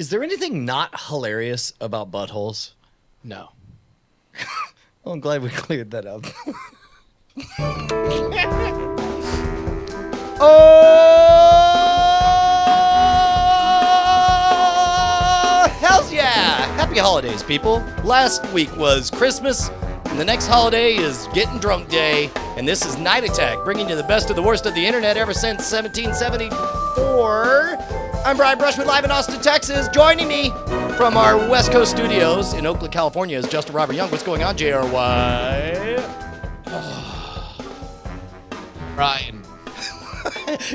Is there anything not hilarious about buttholes? No. Well, I'm glad we cleared that up. Oh, hells yeah! Happy holidays, people. Last week was Christmas, and the next holiday is Getting Drunk Day, and this is Night Attack, bringing you the best of the worst of the internet ever since 1774. I'm Brian Brushwood, live in Austin, Texas. Joining me from our West Coast studios in Oakland, California is Justin Robert Young. What's going on, JRY? Brian.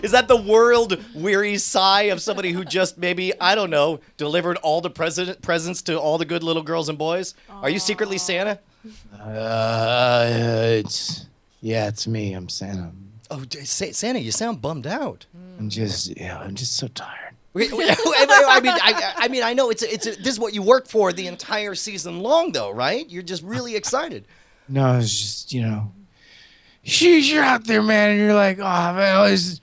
Is that the world-weary sigh of somebody who just maybe, I don't know, delivered all the presents to all the good little girls and boys? Are you secretly Santa? It's me. I'm Santa. Oh, Santa, you sound bummed out. I'm just so tired. I mean, I know this is what you work for the entire season long, though, right? You're just really excited. No, it's just you're out there, man, and you're like, oh man, it's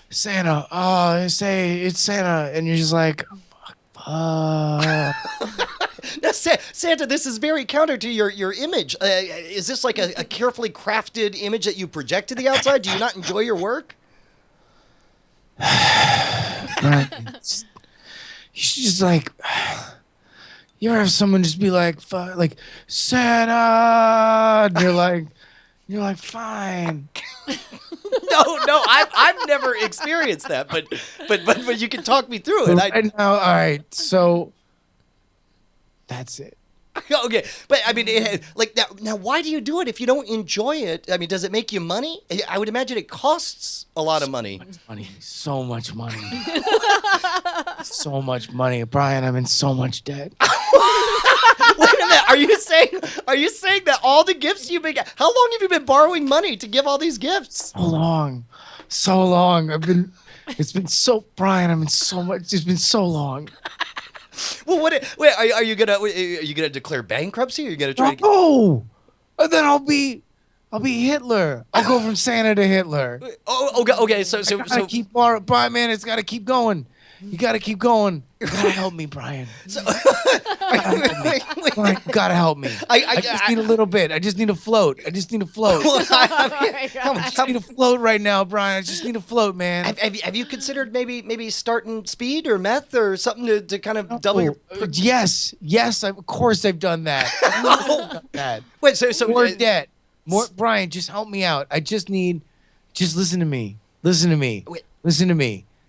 Santa. Oh, they say it's Santa, and you're just like, fuck. Now, Santa, this is very counter to your image. Is this like a carefully crafted image that you project to the outside? Do you not enjoy your work? Right. You should just like, you ever have someone just be like, like Santa, and you're like, fine. No, I've never experienced that, but you can talk me through it. Right now, all right, so that's it. Okay, but I mean, now, why do you do it if you don't enjoy it? I mean, does it make you money? I would imagine it costs a lot of money. So much money. So much money. Brian, I'm in so much debt. Wait a minute, are you saying that all the gifts you make? How long have you been borrowing money to give all these gifts? So long. It's been so, Brian, I'm in so much. It's been so long. Well, are you gonna declare bankruptcy? Or are you gonna try? Oh, and then I'll be Hitler. I'll go from Santa to Hitler. Oh, okay. So keep Brian, man. It's got to keep going. You got to keep going. You gotta help me, Brian. Brian, you gotta help me. I just need a little bit. I just need a float. I just need a float. I just need a float right now, Brian. I just need a float, man. Have you considered maybe starting speed or meth or something to kind of double your? Yes. Of course I've done that. Wait, so more debt. More, Brian. Just help me out. Just listen to me. Listen to me.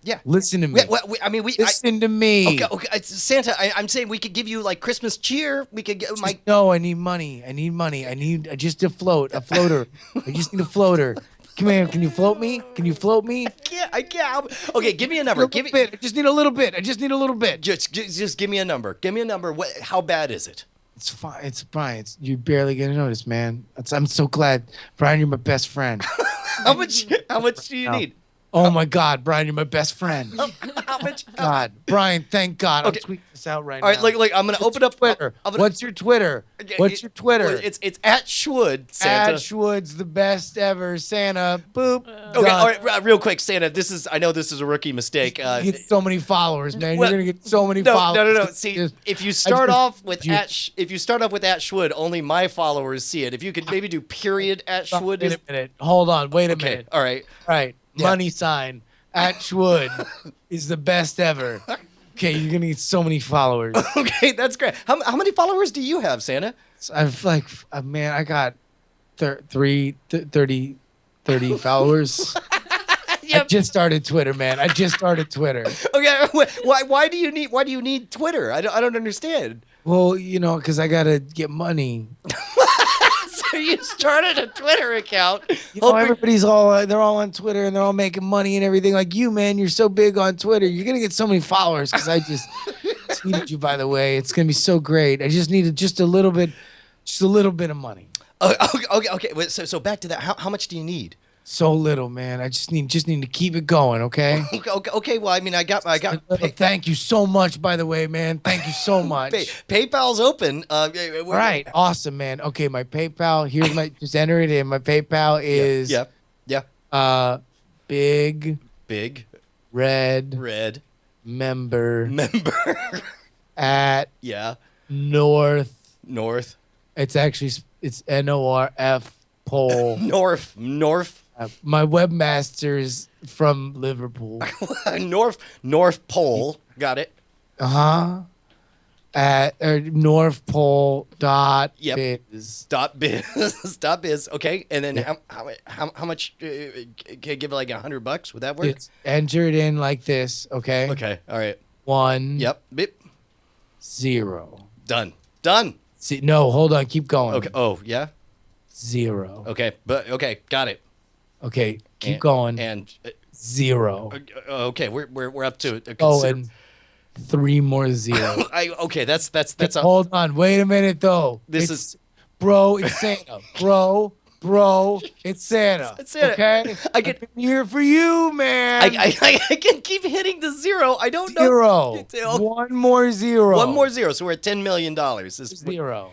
Yeah. Listen to me. Listen to me. Okay. Santa, I'm saying we could give you like Christmas cheer. We could get my. No, I need money. I just a floater. I just need a floater. Come here. Can you float me? I can't. Okay, give me a number. I just need a little bit. Just give me a number. How bad is it? It's fine. It's Brian. You're barely gonna notice, man. I'm so glad, Brian. You're my best friend. How much do you need? Oh my God, Brian, you're my best friend. How much? God, Brian, thank God. Okay. I'm tweeting this out right now. All right, like I'm gonna open up Twitter. What's your Twitter? What's your Twitter? It's at Schwood, Santa. Schwood's the best ever, Santa. Boop. Okay, all right, real quick, Santa. I know this is a rookie mistake. You get so many followers, man. You're gonna get so many followers. No. See, if you start off with at Schwood, only my followers see it. If you could maybe do period at Schwood. Wait a minute. Hold on. Wait a minute. All right. Yeah. Money sign at Schwood is the best ever. Okay, you're gonna get so many followers. Okay, that's great. How many followers do you have, Santa? I've I got 30 followers. Yep. I just started Twitter, man. Okay, why do you need Twitter? I don't understand. Well, because I gotta get money. So you started a Twitter account. Everybody's they're all on Twitter and they're all making money and everything. Like you, man, you're so big on Twitter. You're going to get so many followers because I just tweeted you, by the way. It's going to be so great. I just needed just a little bit of money. Okay. So back to that. How much do you need? So little, man. I just need to keep it going, okay? Okay. Well, I mean, I got. Thank you so much, by the way, man. Thank you so much. PayPal's open. All right, awesome, man. Okay, my PayPal. Here's just enter it in. My PayPal is big red member at Yeah. North. It's actually it's NORF pole. North. My webmaster's from Liverpool. North Pole. Got it. At North Pole dot biz. .biz. Okay, and then how much? Can I give it like $100? Would that work? It's entered in like this. Okay. Okay. All right. 1. Yep. Beep. 0. Done. See, no, hold on. Keep going. Okay. Oh yeah. 0. Okay. But okay. Got it. Okay. Keep going. And 0. Okay. We're up to going. 3 more zeros. Okay. That's Hold on. Wait a minute though. It's Santa. Bro, it's Santa. It's Santa. Okay. I'm here for you, man. I can keep hitting the 0. I don't know. 0. 1 more 0. 1 more 0. So we're at $10 million. 0.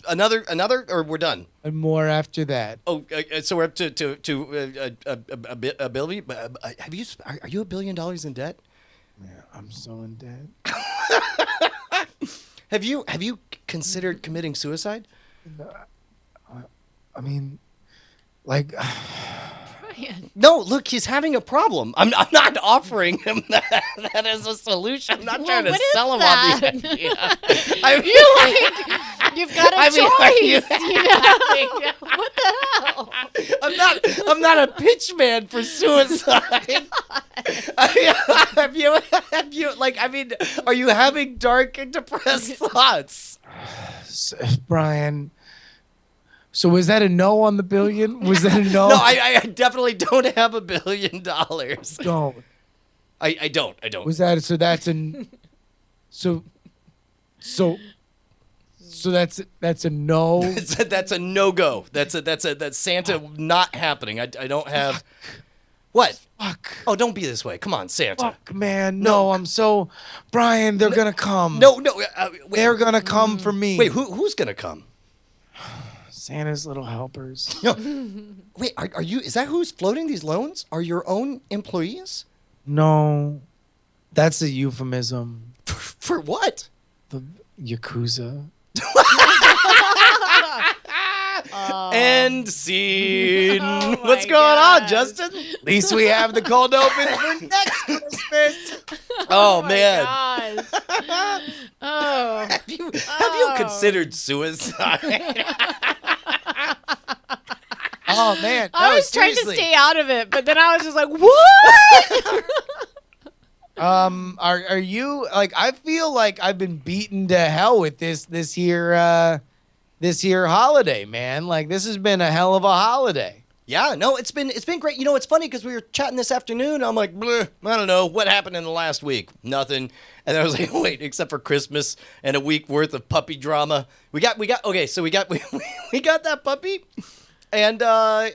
Another, or we're done. And more after that. Oh, so we're up to a billion. Are you $1 billion in debt? Yeah, I'm so in debt. Have you considered committing suicide? I mean, like. No, look, he's having a problem. I'm not offering him that as a solution. I'm not trying to sell him on the idea. You've got a choice. What the hell? I'm not a pitch man for suicide. Are you having dark and depressed thoughts? Brian. So was that a no on the billion? Was that a no? No, I definitely don't have $1 billion. Don't. I don't. Was that so? That's a so that's a no. That's a no-go. That's Santa not happening. I don't have. What? Fuck. Oh, don't be this way. Come on, Santa. Fuck, man. No, I'm so Brian. They're gonna come. No. They're gonna come for me. Wait, who's gonna come? Santa's little helpers. No. Wait, are you? Is that who's floating these loans? Are your own employees? No, that's a euphemism. For what? The Yakuza. End scene. What's going on, Justin? At least we have the cold open for next Christmas. Oh man. Oh. Have you considered suicide? Oh man. I was trying to stay out of it, but then I was just like, what? Are you like? I feel like I've been beaten to hell with this here holiday, man. Like this has been a hell of a holiday. Yeah, no, it's been great. You know, it's funny because we were chatting this afternoon. I'm like, I don't know what happened in the last week. Nothing. And I was like, wait, except for Christmas and a week worth of puppy drama. We got that puppy. And I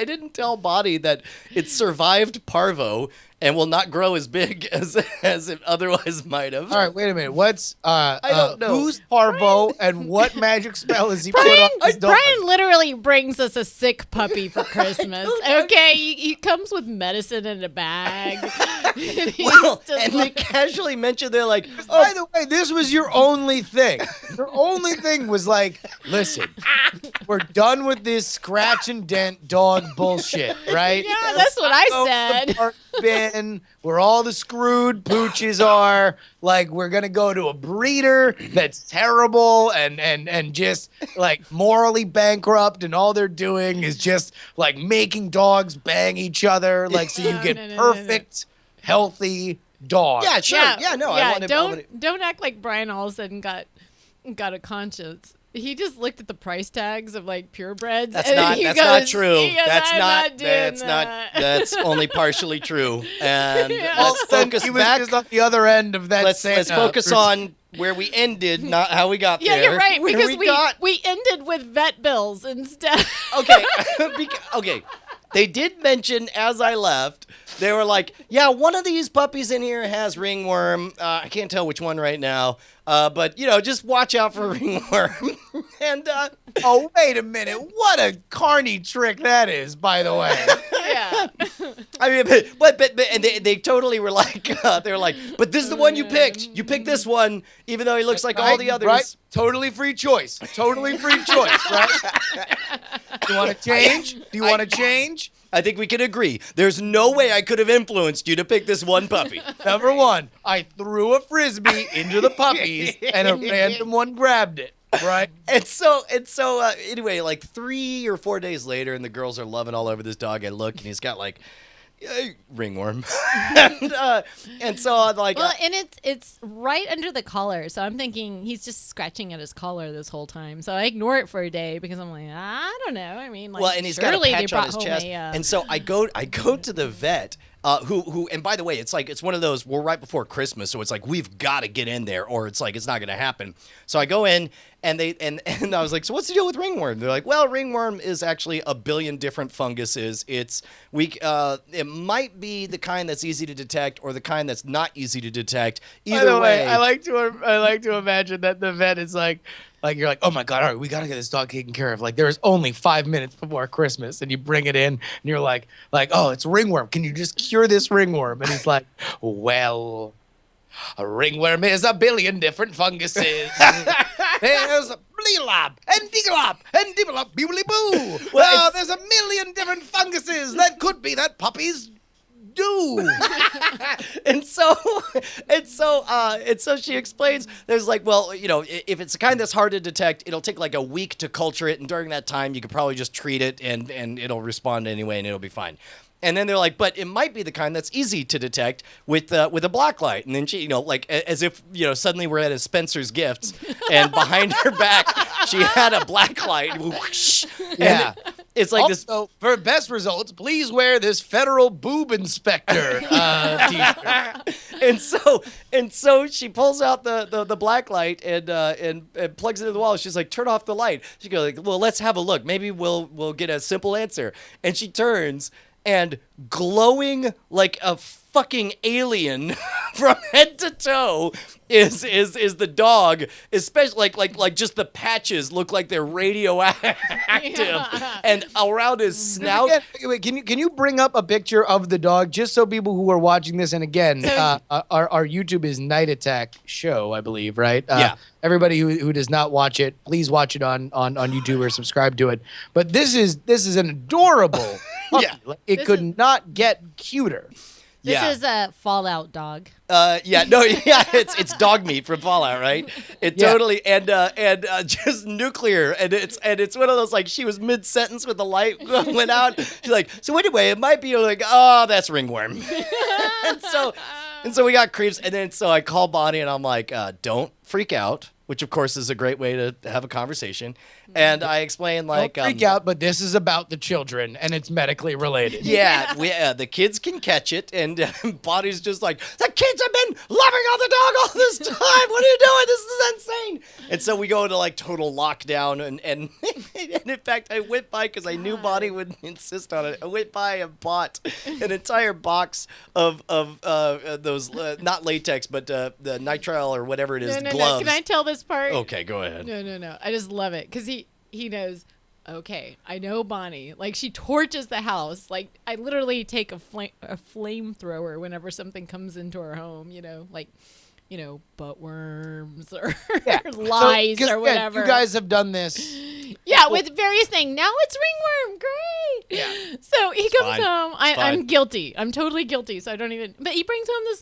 didn't tell Bonnie that it survived parvo and will not grow as big as it otherwise might have. All right, wait a minute. What's I don't know. Who's parvo and what magic spell has he put on his dog? Brian literally brings us a sick puppy for Christmas. Okay, he comes with medicine in a bag. And they casually mentioned they're like, oh. By the way, this was your only thing. Your only thing was like, listen, we're done with this scratch and dent dog bullshit, right? Yeah, that's what I said. Where all the screwed pooches are. Like, we're gonna go to a breeder that's terrible and just like morally bankrupt, and all they're doing is just like making dogs bang each other, like so you get perfect, healthy dogs. Yeah, sure. Yeah, no. Yeah, don't act like Brian all of a sudden got a conscience. He just looked at the price tags of like purebreds. That's not true. That's only partially true. And let's focus back. Just on the other end of that. Let's focus on where we ended, not how we got there. Yeah, you're right. Because we ended with vet bills instead. Okay. Okay. They did mention as I left, they were like, yeah, one of these puppies in here has ringworm. I can't tell which one right now. But, just watch out for ringworm. And oh, wait a minute. What a carny trick that is, by the way. Yeah. I mean, but and they totally were like, they're like, but this is the one you picked. You picked this one, even though he looks like all the others. Right? Totally free choice. Totally free choice, right? Do you want to change? Do you want to change? I think we can agree. There's no way I could have influenced you to pick this one puppy. Number one, I threw a frisbee into the puppies, and a random one grabbed it. Right. And so anyway, like 3 or 4 days later, and the girls are loving all over this dog. I look, and he's got like ringworm, and so I'm like, well, and it's right under the collar, so I'm thinking he's just scratching at his collar this whole time. So I ignore it for a day because I'm like, I don't know. I mean, like, well, and he's got a patch on his chest, and so I go to the vet. Who and by the way, it's like it's one of those, we're right before Christmas, so it's like we've got to get in there or it's like it's not going to happen. So I go in and and I was like, so what's the deal with ringworm? They're like, well, ringworm is actually a billion different funguses. It might be the kind that's easy to detect or the kind that's not easy to detect. Either way, I like to imagine that the vet is like you're like, oh my God, all right, we got to get this dog taken care of. Like there is only 5 minutes before Christmas, and you bring it in, and you're like, oh, it's ringworm. Can you just cure this ringworm? And he's like, well, a ringworm is a billion different funguses. There's bleelop and digalop and dibblop beebly boo. Well, there's a million different funguses that could be that puppies do. and so she explains there's like, well, you know, if it's the kind that's hard to detect, it'll take like a week to culture it, and during that time you could probably just treat it and it'll respond anyway and it'll be fine. And then they're like, but it might be the kind that's easy to detect with a black light. And then she, you know, like as if, you know, suddenly we're at a Spencer's Gifts, and behind her back she had a black light. Whoosh, yeah. It's like also, for best results, please wear this federal boob inspector t-shirt. And so she pulls out the black light and plugs it in the wall. She's like, turn off the light. She goes like, well, let's have a look. Maybe we'll get a simple answer. And she turns, and glowing like a fucking alien from head to toe is the dog, especially like just the patches look like they're radioactive, and around his snout. Wait, can you bring up a picture of the dog just so people who are watching this, and again, our YouTube is Night Attack Show, I believe, right? Yeah. Everybody who does not watch it, please watch it on YouTube or subscribe to it. But this is an adorable puppy. Yeah. It could not get cuter. This is a Fallout dog. It's dog meat from Fallout, right? It totally and just nuclear, and it's one of those, like, she was mid sentence with the light went out. She's like, so anyway, it might be like, oh, that's ringworm. and so we got creeps, and then so I call Bonnie and I'm like, don't freak out. Which, of course, is a great way to have a conversation. And I explain, like... Don't freak out, but this is about the children, and it's medically related. Yeah, the kids can catch it, and Bonnie's just like, the kids have been loving on the dog all this time! What are you doing? This is insane! And so we go into, like, total lockdown, and in fact, I went by, because I knew Bonnie would insist on it, I went by and bought an entire box of those, not latex, but the nitrile or whatever it is, gloves. No. Can I tell this part? Okay, go ahead. No. I just love it because he knows. Okay, I know Bonnie. Like, she torches the house. Like, I literally take a flamethrower whenever something comes into our home. Butt worms or lice or whatever. You guys have done this. Yeah, with various things. Now it's ringworm. Great. Yeah. So he comes home. I'm guilty. I'm totally guilty. So I don't even. But he brings home this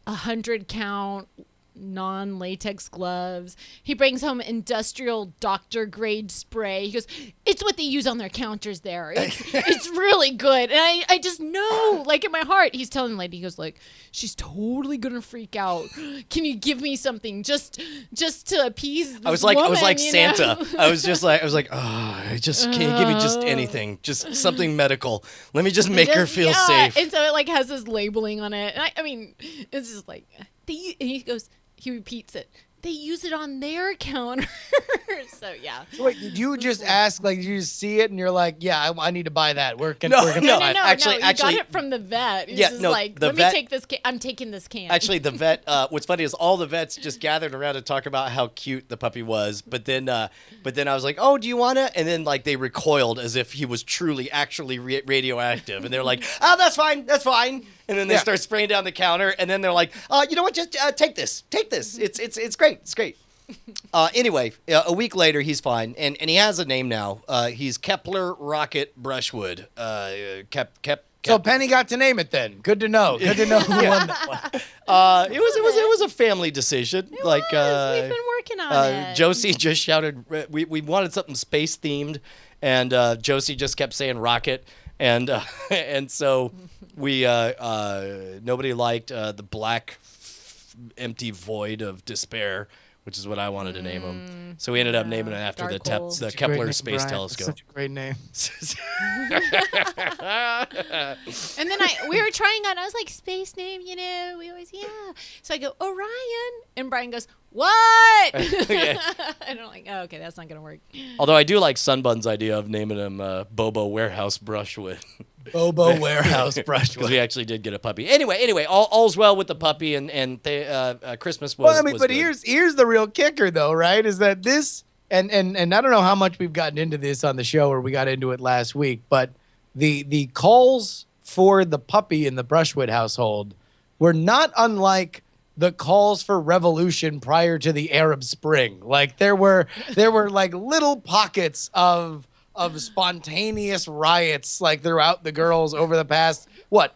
100 count non-latex gloves. He brings home industrial doctor grade spray. He goes, it's what they use on their counters there. It's really good. And I just know, like, in my heart, he's telling the lady, he goes like, she's totally gonna freak out. Can you give me something just to appease this I was like woman, Santa. I was like, oh, can you give me just anything, just something medical? Let me just make her feel safe. And so it has this labeling on it. And I mean, it's just like, and he goes. He repeats it. they use it on their counter. So yeah. Wait, did you just ask? Like, did you just see it and you're like, yeah, I need to buy that? We're No, actually, you got it from the vet. He's just like, let me take this can. I'm taking this can. Actually, the vet. What's funny is all the vets just gathered around to talk about how cute the puppy was. But then I was like, oh, do you want it? And then like they recoiled as if he was actually radioactive. And they're like, oh, that's fine. And then they start spraying down the counter. And then they're like, you know what? Just take this. It's great. It's great. Anyway, a week later, he's fine, and he has a name now. He's Kepler Rocket Brushwood. So Penny got to name it then. Good to know. Good to know who won that one. It was a family decision. We've been working on it. Josie just shouted. We wanted something space themed, and Josie just kept saying rocket, and so we nobody liked the black empty void of despair, which is what I wanted to name him. So we ended up naming it after the Kepler Space Telescope. Such a great name. And then we were trying out. I was like, space name, we always So I go, Orion, and Brian goes, what? And I'm like, oh, okay, that's not gonna work. Although I do like Sunbun's idea of naming him Bobo Warehouse Brushwood. Bobo Warehouse Brushwood. Because we actually did get a puppy. Anyway, all's well with the puppy, and Christmas was. Well, I mean, was but good. here's the real kicker, though, right? Is that this and I don't know how much we've gotten into this on the show, or we got into it last week, but the calls for the puppy in the Brushwood household were not unlike the calls for revolution prior to the Arab Spring. Like there were like little pockets of spontaneous riots like throughout the girls over the past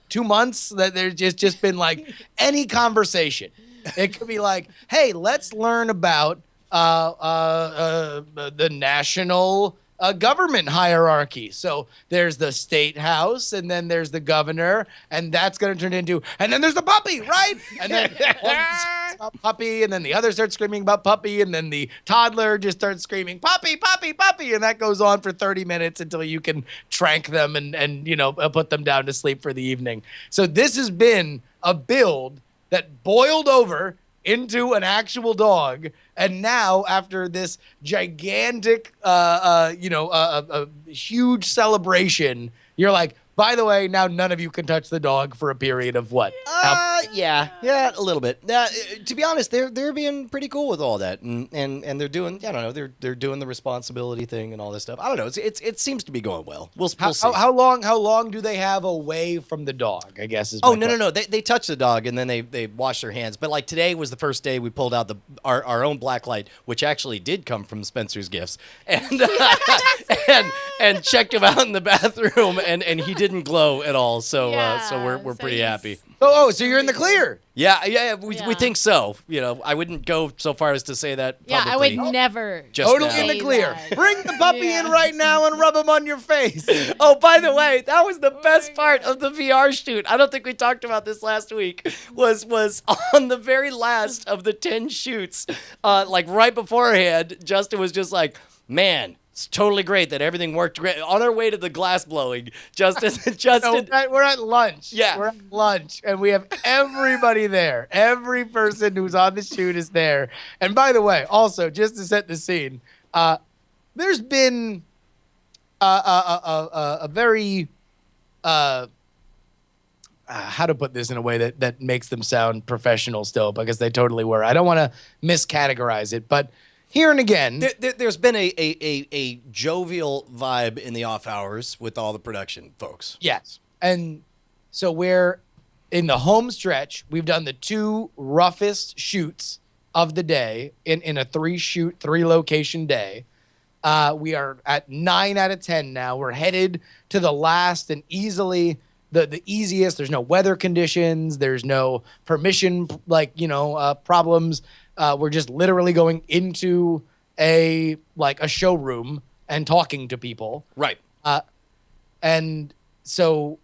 2 months, that there's just been like any conversation. It could be like, hey, let's learn about the national government hierarchy. So there's the state house, and then there's the governor, and that's going to turn into, and then there's the puppy, right? And then one screams about puppy, and then the other starts screaming about puppy, and then the toddler just starts screaming puppy, puppy, puppy, and that goes on for 30 minutes until you can trank them and put them down to sleep for the evening. So this has been a build that boiled over into an actual dog, and now after this gigantic, huge celebration, you're like, by the way, now none of you can touch the dog for a period of what? Yeah, a little bit. To be honest, they're being pretty cool with all that, and they're doing, I don't know, they're doing the responsibility thing and all this stuff. I don't know. It seems to be going well. We'll see. How long do they have away from the dog, I guess is my question. No. They touch the dog and then they wash their hands. But like today was the first day we pulled out our own black light, which actually did come from Spencer's gifts, and and checked him out in the bathroom, and he didn't glow at all. So we're pretty happy. So you're in the clear. Yeah, we think so. I wouldn't go so far as to say that publicly. I would never. Totally in the clear. That. Bring the puppy in right now and rub him on your face. Oh, by the way, that was the best part of the VR shoot. I don't think we talked about this last week. Was on the very last of the 10 shoots, like right beforehand, Justin was just like, man, it's totally great that everything worked great. On our way to the glass blowing, Justin. We're at lunch. Yeah. We're at lunch, and we have everybody there. Every person who's on the shoot is there. And by the way, also, just to set the scene, there's been a very, how to put this in a way that makes them sound professional still, because they totally were. I don't want to miscategorize it, but here and again, there's been a jovial vibe in the off hours with all the production folks. Yes. And so we're in the home stretch. We've done the 2 roughest shoots of the day in a 3 location day. We are at 9 out of 10 now. We're headed to the last and easily the easiest. There's no weather conditions. There's no permission problems. We're just literally going into a showroom and talking to people. Right. And so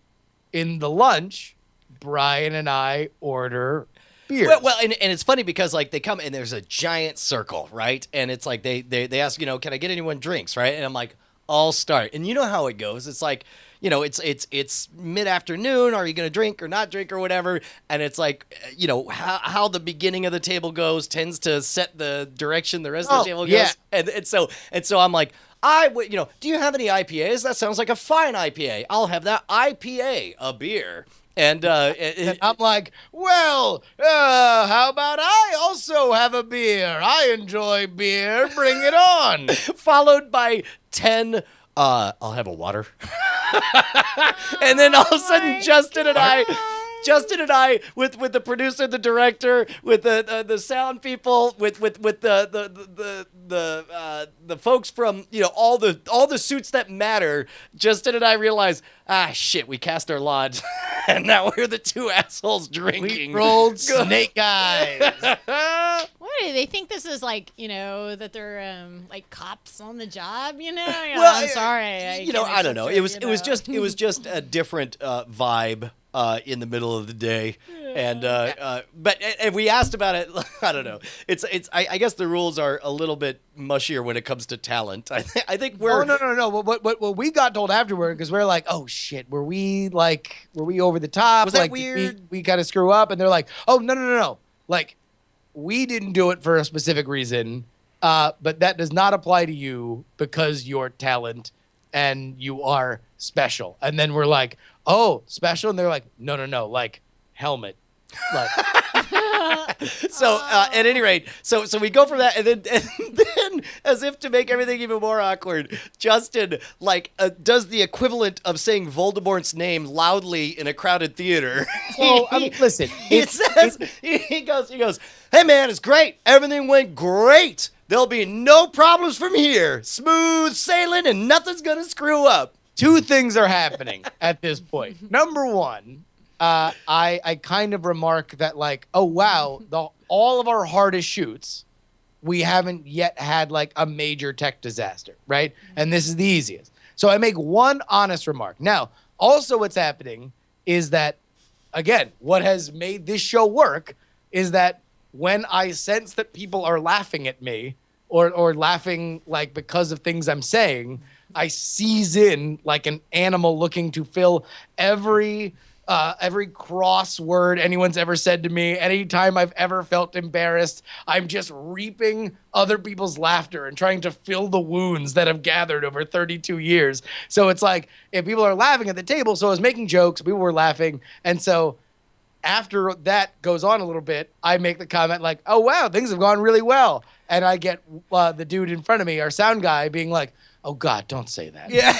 in the lunch, Brian and I order beer. Well, and it's funny because like they come and there's a giant circle, right? And it's like they ask, can I get anyone drinks, right? And I'm like, I'll start. And you know how it goes. It's like, it's mid-afternoon. Are you going to drink or not drink or whatever? And it's like, how the beginning of the table goes tends to set the direction the rest of the table goes. Yeah. And so I'm like, do you have any IPAs? That sounds like a fine IPA. I'll have that IPA, a beer. And I'm like, well, how about I also have a beer? I enjoy beer. Bring it on. followed by 10, I'll have a water. And then all of a sudden, Justin and I, with the producer, the director, with the sound people, with the folks from all the suits that matter, Justin and I realized, shit, we cast our lots, and now we're the two assholes drinking. We rolled snake eyes. What do they think this is like? That they're like cops on the job. Well, I'm sorry. I don't know. It was just a different vibe. In the middle of the day, but we asked about it. I don't know. I guess the rules are a little bit mushier when it comes to talent. I think we're. Oh, no. What we got told afterward, because we're like, oh shit, were we over the top? Was that like, weird? We kind of screw up, and they're like, oh no. Like, we didn't do it for a specific reason, but that does not apply to you because you're talent and you are special. And then we're like, oh, special? And they're like, no, like, helmet. Like. So, at any rate, so we go from that, and then, as if to make everything even more awkward, Justin, does the equivalent of saying Voldemort's name loudly in a crowded theater. Well, I mean, listen. He goes, hey, man, it's great. Everything went great. There'll be no problems from here. Smooth sailing, and nothing's going to screw up. Two things are happening at this point. Number one, I kind of remark that, like, oh, wow, all of our hardest shoots, we haven't yet had, like, a major tech disaster, right? And this is the easiest. So I make one honest remark. Now, also what's happening is that, again, what has made this show work is that when I sense that people are laughing at me or laughing, like, because of things I'm saying, I seize in like an animal looking to fill every cross word anyone's ever said to me. Anytime I've ever felt embarrassed, I'm just reaping other people's laughter and trying to fill the wounds that have gathered over 32 years. So it's like, if people are laughing at the table, so I was making jokes, people were laughing. And so after that goes on a little bit, I make the comment like, oh, wow, things have gone really well. And I get the dude in front of me, our sound guy, being like, oh, God, don't say that. Yeah.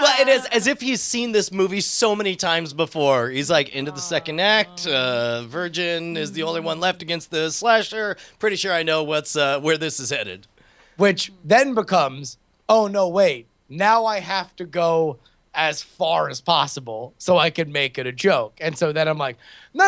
Well, it is as if he's seen this movie so many times before. He's like, into the second act. Virgin is the only one left against the slasher. Pretty sure I know where this is headed. Which then becomes, oh, no, wait. Now I have to go as far as possible so I can make it a joke. And so then I'm like, no,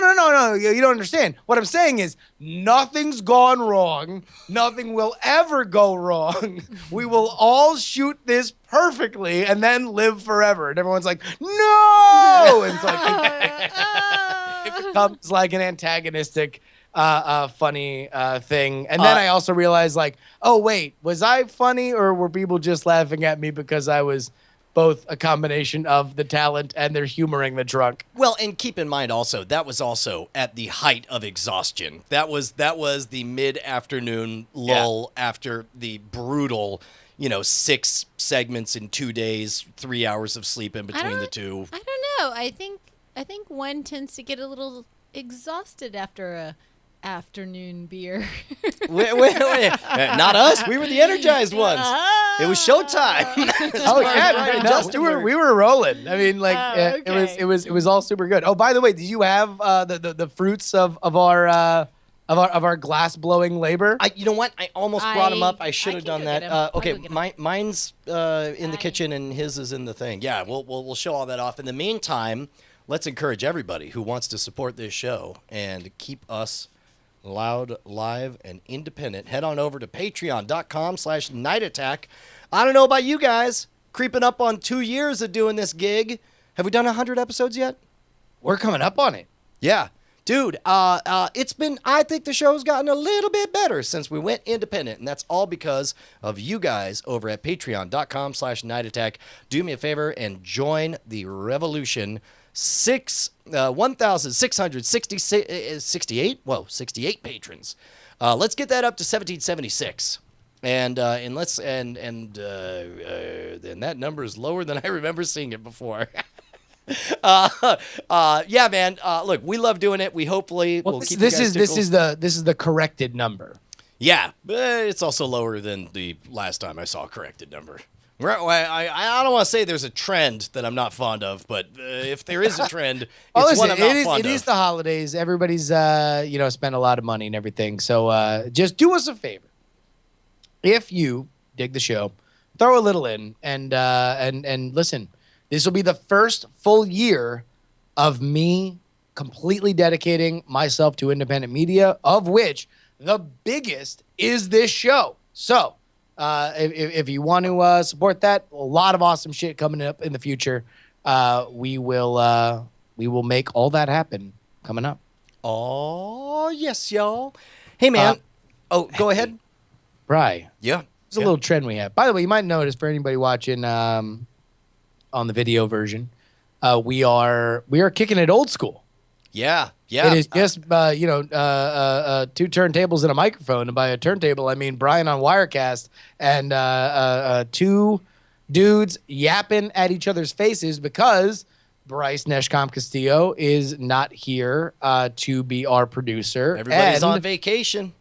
you don't understand. What I'm saying is nothing's gone wrong. Nothing will ever go wrong. We will all shoot this perfectly and then live forever. And everyone's like, no! And so it becomes like an antagonistic, funny thing. And then I also realized, like, oh, wait, was I funny or were people just laughing at me because I was both a combination of the talent and they're humoring the drunk? Well, and keep in mind also, that was also at the height of exhaustion. That was the mid-afternoon lull after the brutal, 6 segments in 2 days, 3 hours of sleep in between the two. I don't know. I think one tends to get a little exhausted after a afternoon beer. wait. Not us. We were the energized ones. It was showtime. Oh yeah, we were rolling. I mean, like, okay. it was all super good. Oh, by the way, did you have the fruits of our glass blowing labor? You know what? I almost brought them up. I should have done that. Okay, mine's in the kitchen and his is in the thing. Yeah, we'll show all that off. In the meantime, let's encourage everybody who wants to support this show and keep us loud, live, and independent. Head on over to patreon.com/nightattack. I don't know about you guys. Creeping up on 2 years of doing this gig. Have we done 100 episodes yet? We're coming up on it. Yeah. Dude, it's been, I think the show's gotten a little bit better since we went independent, and that's all because of you guys over at patreon.com/Night Attack. Do me a favor and join the revolution. 1,668? Whoa, 68 patrons. Let's get that up to 1,776. And that number is lower than I remember seeing it before. Yeah, man. Look, we love doing it. We hopefully will keep this you guys is the corrected number. Yeah, but it's also lower than the last time I saw a corrected number. I don't want to say there's a trend that I'm not fond of, but if there is a trend, it's one I'm not fond of. It is the holidays. Everybody's spent a lot of money and everything. So just do us a favor. If you dig the show, throw a little in and listen. This will be the first full year of me completely dedicating myself to independent media, of which the biggest is this show. So if you want to support that, a lot of awesome shit coming up in the future. We will make all that happen coming up. Oh, yes, y'all. Hey, man. Go ahead. Bri. Yeah. It's a little trend we have. By the way, you might notice for anybody watching on the video version, we are kicking it old school. Yeah. It is just two turntables and a microphone, and by a turntable I mean Brian on Wirecast and two dudes yapping at each other's faces because Bryce Neshcom Castillo is not here to be our producer. Everybody's on vacation.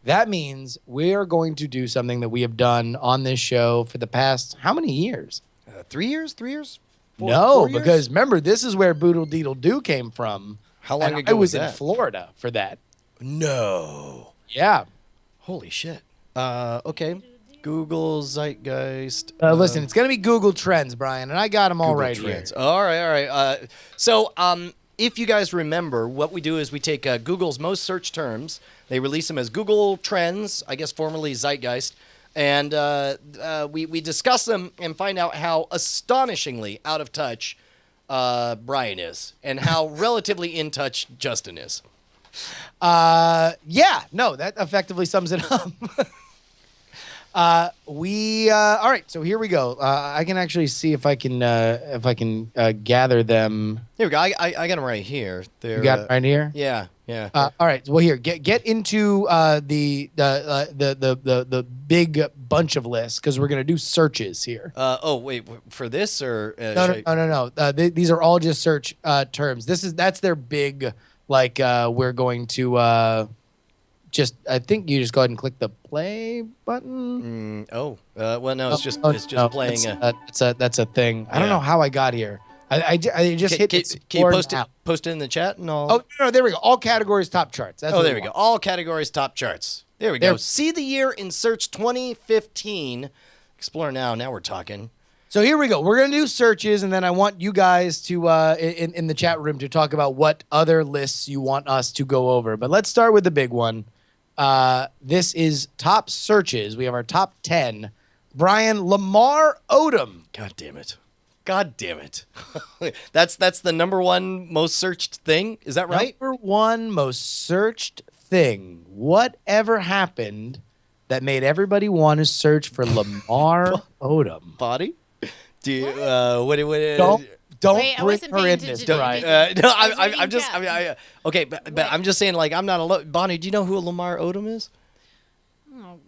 That means we are going to do something that we have done on this show for the past how many years? 3 years? 3 years? Four years? Because remember, this is where Boodle Deedle Doo came from. How long ago I was that? in Florida for that. No. Yeah. Holy shit. Okay. Google Zeitgeist. Listen, it's going to be Google Trends, Brian, and I got them all Google right Trends. here. All right. So if you guys remember, what we do is we take Google's most searched terms. They release them as Google Trends, I guess formerly Zeitgeist. And we discuss them and find out how astonishingly out of touch Brian is and how relatively in touch Justin is. That effectively sums it up. All right, so here we go. I can actually see if I can gather them. Here we go. I got them right here. You got them right here? Yeah. All right. Well, here, get into the big bunch of lists because we're gonna do searches here. Wait, for this or no. These are all just search terms. That's their big we're going to I think you just go ahead and click the play button. Well, no, it's just playing. That's a thing. I don't know how I got here. I just hit. Can you post it in the chat and all? Oh no, there we go. All categories top charts. That's there we go. All categories top charts. There we go. See the year in search 2015. Explore now. Now we're talking. So here we go. We're gonna do searches, and then I want you guys to in the chat room to talk about what other lists you want us to go over. But let's start with the big one. This is top searches. We have our top 10. Brian, Lamar Odom. God damn it. That's the number one most searched thing. Is that right? Number one most searched thing. Whatever happened that made everybody want to search for Lamar Odom? Body? Do you, Don't Wait, bring her in this, right? No, I'm just. Okay, but I'm just saying. I'm not alone. Bonnie, do you know who Lamar Odom is? Oh,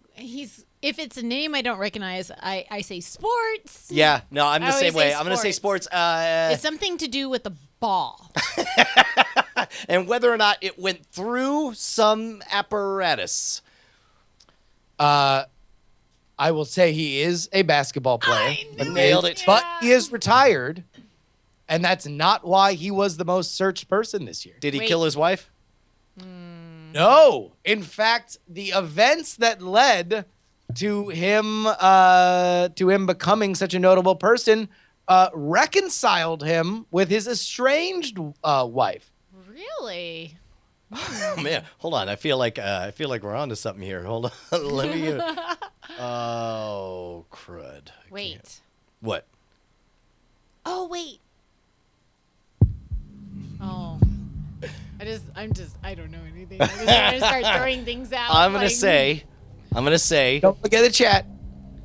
if it's a name I don't recognize, I say sports. Yeah, no, I'm the same way. I'm going to say sports. It's something to do with the ball. And whether or not it went through some apparatus. I will say he is a basketball player. Nailed it. But he is retired, and that's not why he was the most searched person this year. Did he kill his wife? No. In fact, the events that led to him becoming such a notable person reconciled him with his estranged wife. Really? Oh, man, hold on. I feel like we're onto something here. Hold on. Let me. Oh, crud. Wait. What? Oh, wait. Oh. I don't know anything. I'm just gonna start throwing things out. I'm gonna say, Don't forget the chat.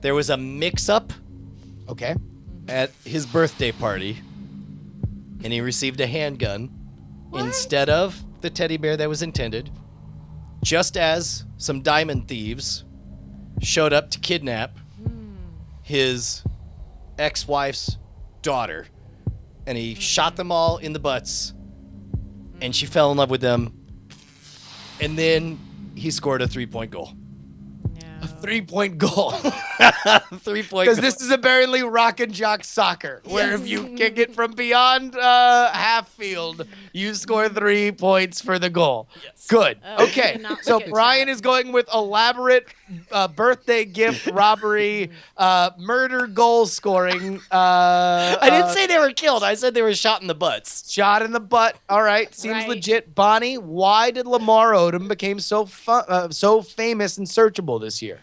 there was a mix-up Okay. at his birthday party, and he received a handgun instead of the teddy bear that was intended, just as some diamond thieves showed up to kidnap his ex-wife's daughter, and he shot them all in the butts, and she fell in love with them, and then he scored a 3-point goal. A 3-point goal. 3-point Because goal. this is apparently rock and jock soccer, where if you kick it from beyond half field, you score 3 points for the goal. Yes. Good. Oh, Okay. did not So look at Brian that. is going with elaborate birthday gift robbery, murder goal scoring. I didn't say they were killed. I said they were shot in the butts. Shot in the butt. All right. Seems Right. legit. Bonnie, why did Lamar Odom become so famous and searchable this year?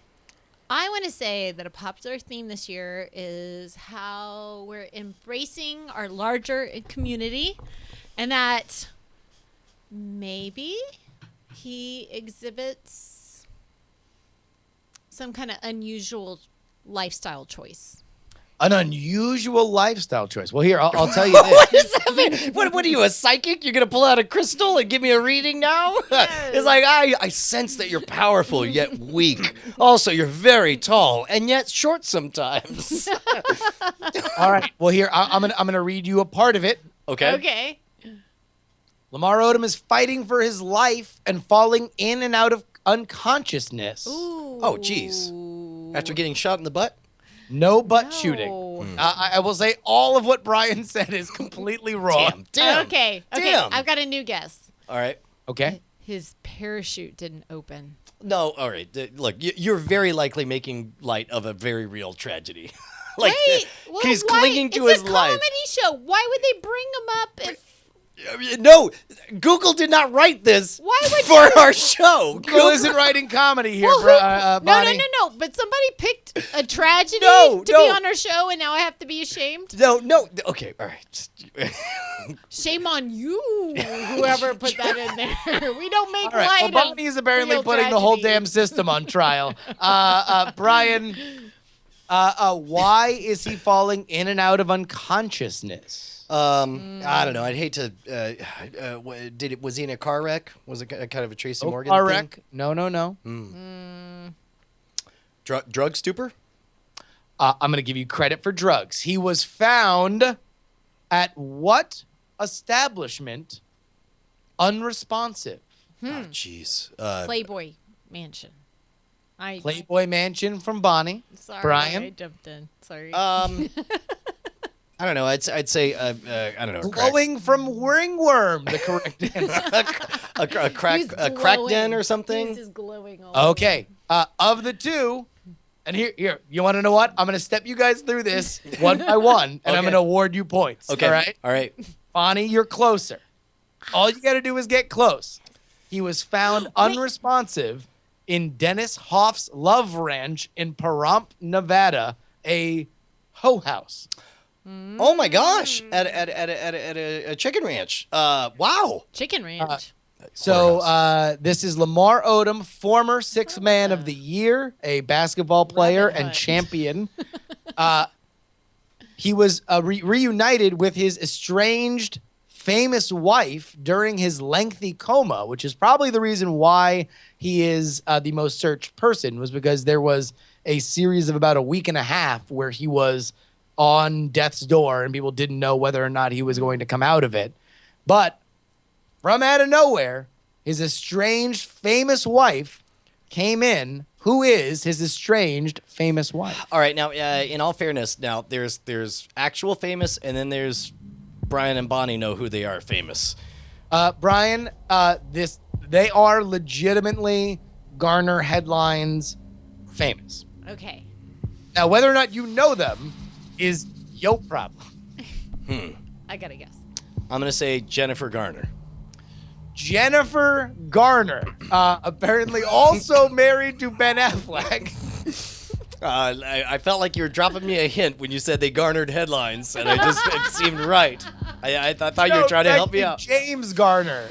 I want to say that a popular theme this year is how we're embracing our larger community, and that maybe he exhibits some kind of unusual lifestyle choice. An unusual lifestyle choice. Well, here, I'll tell you this. What does that mean? What are you, a psychic? You're going to pull out a crystal and give me a reading now? It's like, I sense that you're powerful yet weak. Also, you're very tall and yet short sometimes. All right. Well, here, I'm gonna read you a part of it. Okay. Okay. Lamar Odom is fighting for his life and falling in and out of unconsciousness. Ooh. Oh, geez. After getting shot in the butt? No butt No. shooting. I will say all of what Brian said is completely wrong. Damn. Okay. Damn. I've got a new guess. All right. Okay. His parachute didn't open. No, all right. Look, you're very likely making light of a very real tragedy. Like, Wait, well, he's why? clinging to it's his a life. comedy show. Why would they bring him up if? No, Google did not write this Why would for our show. Google isn't writing comedy here, Well, no, Bonnie. no. But somebody picked a tragedy No, to no. be on our show, and now I have to be ashamed. No. Okay, all right. Shame on you, whoever put that in there. We don't make All right. light Well, of Bonnie is apparently real putting the whole tragedy. damn system on trial. Brian, why is he falling in and out of unconsciousness? I don't know. I'd hate to. Was he in a car wreck? Was it kind of a Tracy Morgan Car thing? wreck? No. Drug stupor? I'm going to give you credit for drugs. He was found at what establishment unresponsive? Oh, jeez. Playboy Mansion. Playboy Mansion from Bonnie. Sorry, Brian? I jumped in. Sorry. I don't know. I'd say I don't know. Glowing from ringworm, the correct answer. A crack He's den glowing. or something. He's just glowing all Okay. Of the two, and here, you want to know what? I'm going to step you guys through this one by one, and I'm Okay. going to award you points. Okay. All right? All right. Bonnie, you're closer. All you got to do is get close. He was found unresponsive in Dennis Hoff's Love Ranch in Pahrump, Nevada, a hoe house. Oh my gosh! At a chicken ranch. Wow. Chicken Ranch. So this is Lamar Odom, former Sixth Man of the Year, a basketball player Rabbit and Hut. champion. He was reunited with his estranged, famous wife during his lengthy coma, which is probably the reason why he is the most searched person, was because there was a series of about a week and a half where he was on death's door and people didn't know whether or not he was going to come out of it. But from out of nowhere, his estranged famous wife came in. Who is his estranged famous wife? All right. Now, in all fairness, now there's actual famous, and then there's Brian and Bonnie know who they are famous. Brian, they are legitimately Garner headlines famous. Okay. Now, whether or not you know them is your problem. I gotta guess. I'm gonna say Jennifer Garner. Jennifer Garner, apparently also married to Ben Affleck. I felt like you were dropping me a hint when you said they garnered headlines, and it seemed right. I thought you were trying to help me out. James Garner.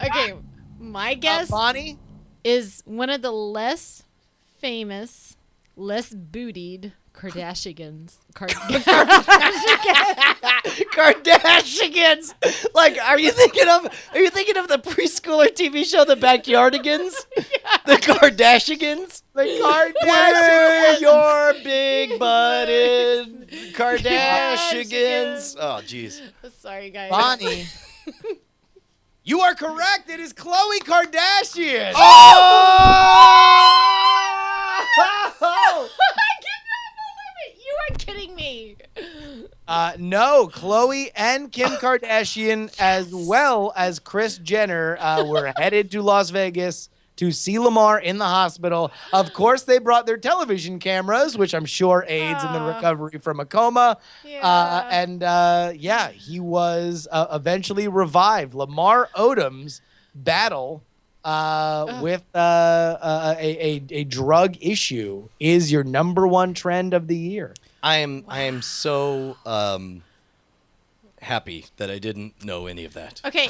Okay, my guess Bonnie? is one of the less famous, less bootied Kardashigans. Kardashigans. Like, are you thinking of the preschooler TV show The Backyardigans? The Kardashigans? The Kardashians. We're your big-butted Kardashigans. Oh, jeez. Sorry, guys. Bonnie. You are correct. It is Khloe Kardashian. Oh! You are kidding me. No, Khloe and Kim Kardashian, as well as Kris Jenner, were headed to Las Vegas to see Lamar in the hospital. Of course, they brought their television cameras, which I'm sure aids in the recovery from a coma. Yeah. He was eventually revived. Lamar Odom's battle with a drug issue is your #1 trend of the year. I am so happy that I didn't know any of that. Okay,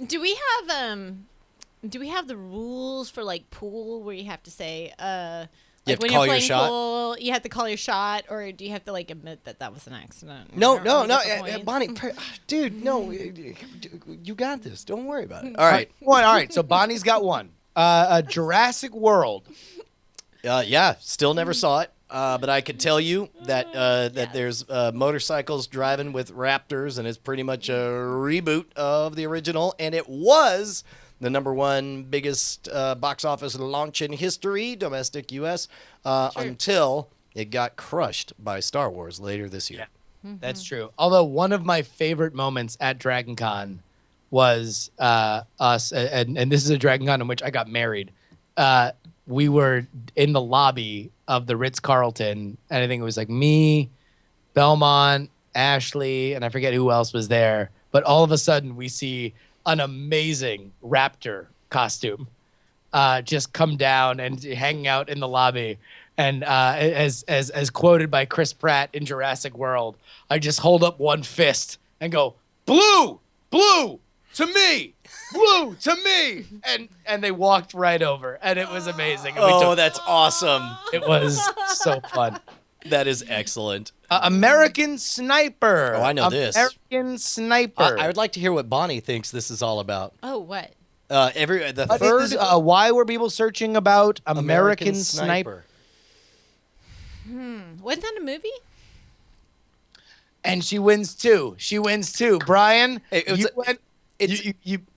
do we have the rules for like pool where you have to say You have when to call you're your playing shot? pool, you have to call your shot, or do you have to like admit that was an accident? No, I don't no, get the point. Bonnie, dude, no, you got this. Don't worry about it. All right. All right. So Bonnie's got one. Jurassic World. Yeah, still never saw it, but I could tell you that there's motorcycles driving with raptors, and it's pretty much a reboot of the original, and it was the #1 biggest box office launch in history, domestic U.S., until it got crushed by Star Wars later this year. Yeah, that's true. Although one of my favorite moments at Dragon Con was us, and this is a Dragon Con in which I got married. We were in the lobby of the Ritz-Carlton, and I think it was like me, Belmont, Ashley, and I forget who else was there. But all of a sudden, we see an amazing raptor costume just come down and hanging out in the lobby. And as quoted by Chris Pratt in Jurassic World, I just hold up one fist and go, "Blue, blue, to me, blue, to me," and they walked right over, and it was amazing. And That's awesome. it was so fun. That is excellent. American Sniper. Oh, I know this. American Sniper. I would like to hear what Bonnie thinks this is all about. Oh, what? The But third it is, why were people searching about American Sniper? Wasn't that a movie? And she wins too. Brian, It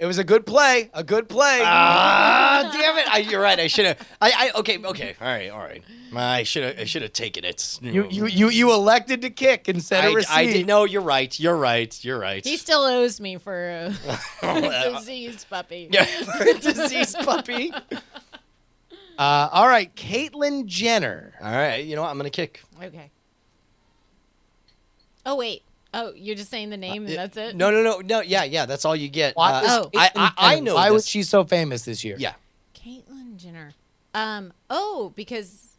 was a good play. A good play. Ah, damn it! You're right. I should have. Okay. All right. I should have taken it. You elected to kick instead of receive. I did. No, you're right. He still owes me for a diseased puppy. Yeah, for a diseased puppy. All right, Caitlyn Jenner. All right. You know what? I'm gonna kick. Okay. Oh wait. Oh, you're just saying the name and that's it? No. Yeah. That's all you get. I know. Why was she so famous this year? Yeah. Caitlyn Jenner. Because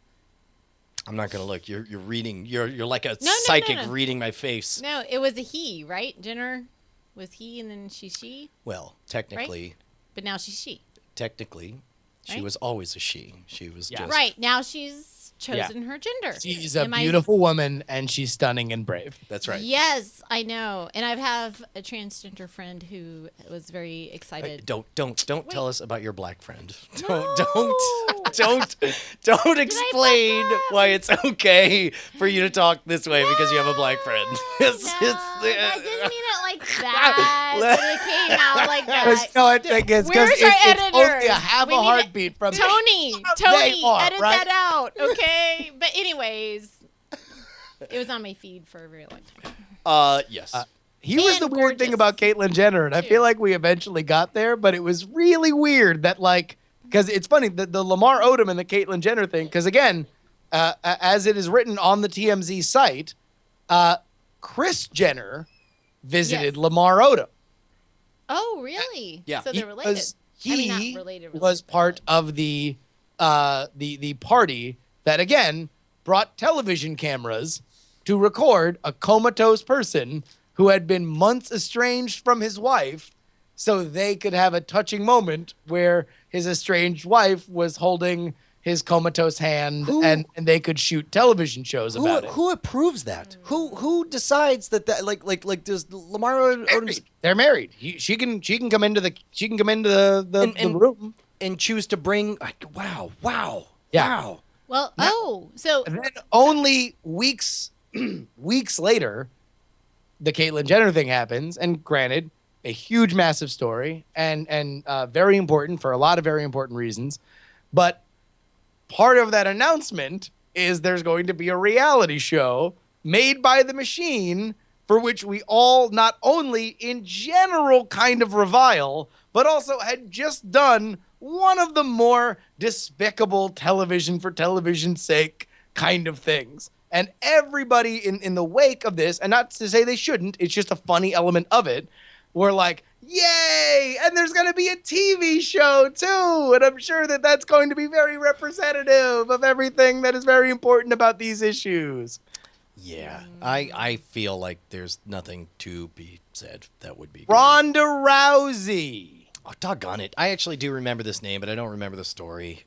I'm not gonna look. You're reading. You're like a psychic reading my face. no, it was a he, right? Jenner was he, and then she. Well, technically, But now she's she. She Right? was always a she. She was just Right now she's chosen her gender. She's a beautiful woman, and she's stunning and brave. That's right. Yes, I know, and I have a transgender friend who was very excited. Don't tell us about your black friend. No. Don't explain why it's okay for you to talk this way because you have a black friend. I didn't mean it like that. But it came out like that. It's Where's our it's editor? only a half We a need heartbeat from Tony, They are, edit right? that out, okay? But anyways, it was on my feed for a very long time. Yes. He was And the weird thing gorgeous, about Caitlyn Jenner, and I too. feel like we eventually got there, but it was really weird that, like, because it's funny, the Lamar Odom and the Caitlyn Jenner thing, because again, as it is written on the TMZ site, Kris Jenner visited Yes. Lamar Odom. Oh, really? Yeah. So they're related. Because not he related, was part of the party that, again, brought television cameras to record a comatose person who had been months estranged from his wife so they could have a touching moment where his estranged wife was holding his comatose hand and they could shoot television shows about it. Who approves that? Who decides that like does Lamar Odom? They're married. She can come into the room and choose to bring. Wow. Yeah. Wow. Well, so And then only weeks later, the Caitlyn Jenner thing happens, and granted, a huge, massive story, and very important for a lot of very important reasons. But part of that announcement is there's going to be a reality show made by the machine for which we all not only in general kind of revile, but also had just done one of the more despicable television for television's sake kind of things. And everybody in the wake of this, and not to say they shouldn't, it's just a funny element of it, were like, yay! And there's going to be a TV show too. And I'm sure that that's going to be very representative of everything that is very important about these issues. Yeah, I feel like there's nothing to be said that would be good. Ronda Rousey. Oh, doggone it. I actually do remember this name, but I don't remember the story.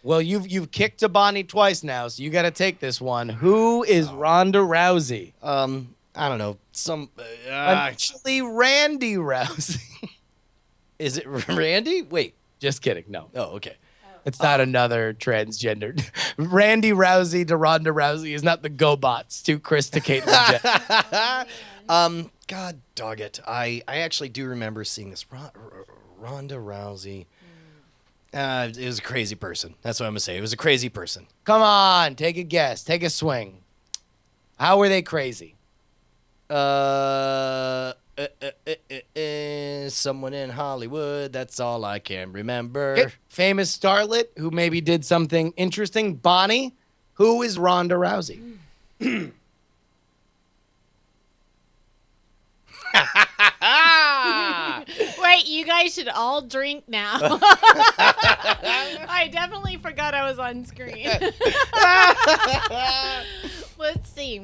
Well, you've kicked a Bonnie twice now, so you got to take this one. Who is Ronda Rousey? I don't know. Actually, Randy Rousey. Is it Randy? Wait. Just kidding. No. Oh, okay. It's not another transgendered. Randy Rousey to Ronda Rousey is not the GoBots to Chris to Caitlyn Jenner. God dog it. I actually do remember seeing this. Ronda Rousey. It was a crazy person. That's what I'm going to say. It was a crazy person. Come on. Take a guess. Take a swing. How were they crazy? Someone in Hollywood. That's all I can remember. Okay. Famous starlet who maybe did something interesting. Bonnie. Who is Ronda Rousey? Wait, you guys should all drink now. I definitely forgot I was on screen. Let's see.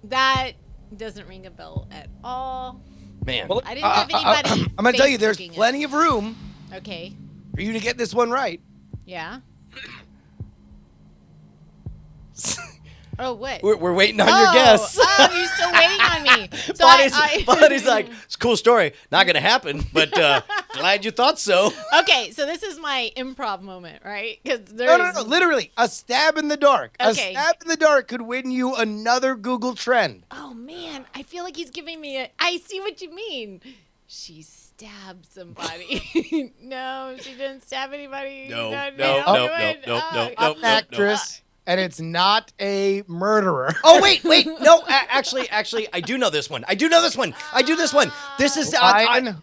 That doesn't ring a bell at all. Man. Well, I didn't have anybody. I'm going to tell you, there's Facebooking it. plenty of room Okay. for you to get this one right. Yeah. Oh, what? We're waiting on your guess. Oh, you're still waiting on me. So Bonnie's like, it's a cool story. Not going to happen, but glad you thought so. Okay, so this is my improv moment, right? Because No. Literally, a stab in the dark. Okay. A stab in the dark could win you another Google trend. Oh man, I feel like he's giving me a. I see what you mean. She stabbed somebody. No, she didn't stab anybody. No. An actress, and it's not a murderer. Oh, wait. No, actually, I do know this one. I do this one. This is...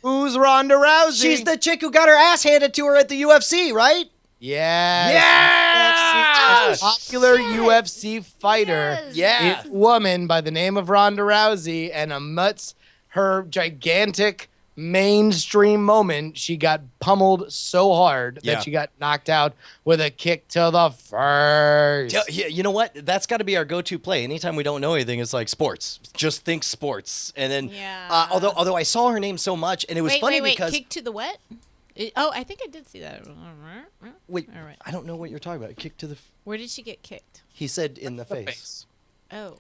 who's Ronda Rousey? She's the chick who got her ass handed to her at the UFC, right? Yes. Yeah! Popular UFC fighter. Yes. Yeah. A woman by the name of Ronda Rousey, and amidst her gigantic mainstream moment, she got pummeled so hard that she got knocked out with a kick to the face. Yeah, you know what? That's got to be our go-to play. Anytime we don't know anything, it's like sports. Just think sports. And then, although I saw her name so much, and it was funny because... Kick to the what? I think I did see that. Wait, all right. I don't know what you're talking about. Kick to the... Where did she get kicked? He said in the face. Oh.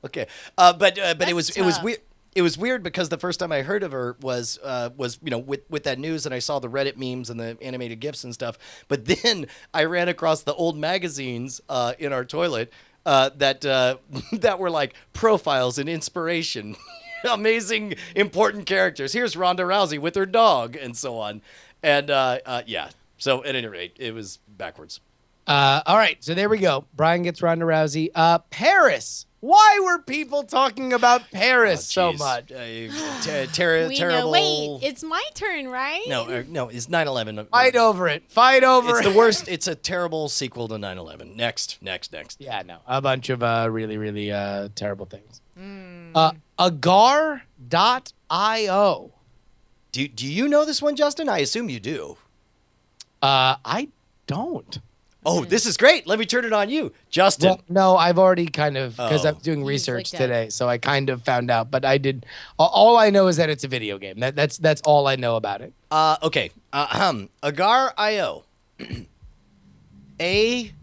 Okay, but it was tough. weird. It was weird because the first time I heard of her was with that news, and I saw the Reddit memes and the animated GIFs and stuff. But then I ran across the old magazines in our toilet that were like profiles and inspiration, amazing important characters. Here's Ronda Rousey with her dog and so on, and yeah. So at any rate, it was backwards. All right, so there we go. Brian gets Ronda Rousey. Paris. Why were people talking about Paris so much? Terrible. Wait, it's my turn, right? No, it's 9/11. Fight over it. It's the worst. It's a terrible sequel to 9/11. Next. Yeah, no, a bunch of really, really terrible things. Agar.io. Do you know this one, Justin? I assume you do. I don't. Oh, this is great. Let me turn it on you, Justin. Well, no, I've already kind of, because I'm doing He's research looked at today, so I kind of found out. But I did. All I know is that it's a video game. That's all I know about it. Okay. Agar.io. AGAR.io.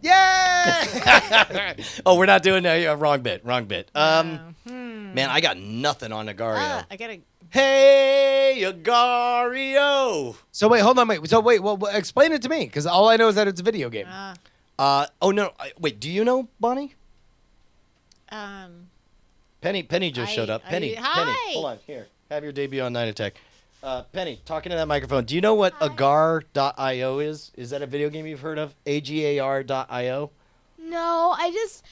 Yeah. Oh, we're not doing that. Wrong bit. Man, I got nothing on Agario. I gotta. Hey, Agario. So wait, hold on, wait. So wait, well, explain it to me, because all I know is that it's a video game. Oh no. Wait, do you know Bonnie? Penny just showed up. Penny, hi. hold on. Here, have your debut on Night Attack. Penny, talking to that microphone. Do you know what Agar.io is? Is that a video game you've heard of? AGAR.io? No, I just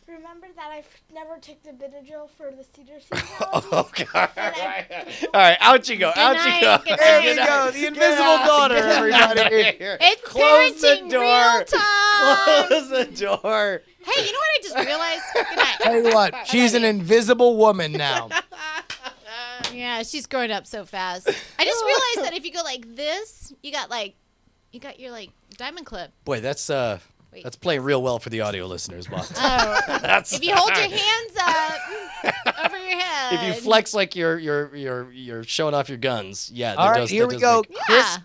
remember that I never took the Benadryl for the cedar season. Oh, God. All right, out you go. Out you go. There you go. The invisible daughter, everybody. It's Close the parenting door. real time. Close the door. Hey, you know what I just realized? Good night. Tell you what, she's an invisible woman now. Yeah, she's growing up so fast. I just realized that if you go like this, you got your like diamond clip. Boy, that's playing real well for the audio listeners, Bob. Oh, if you hold your hands up over your head. If you flex like you're showing off your guns, yeah. All right, here we go. Yeah.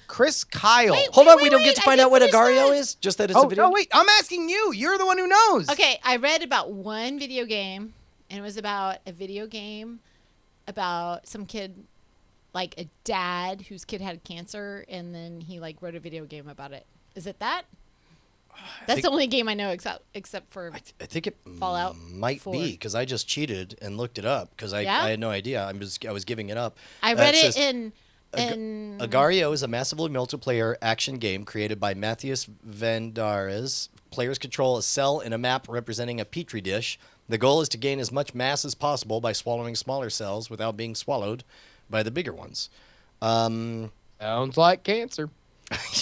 Chris Kyle. Wait, Hold on, we wait, don't get to I find out what didn't finish Agario that. is. Just that it's a video. No, wait. I'm asking you. You're the one who knows. Okay, I read about one video game, and it was about a video game about some kid, like a dad whose kid had cancer, and then he like wrote a video game about it. Is it that? That's the only game I know except for I think it Fallout might 4. be because I just cheated and looked it up because I had no idea. I was giving it up. I read it it says, in Agario is a massively multiplayer action game created by Matthias Vandares. Players control a cell in a map representing a petri dish. The goal is to gain as much mass as possible by swallowing smaller cells without being swallowed by the bigger ones. Sounds like cancer.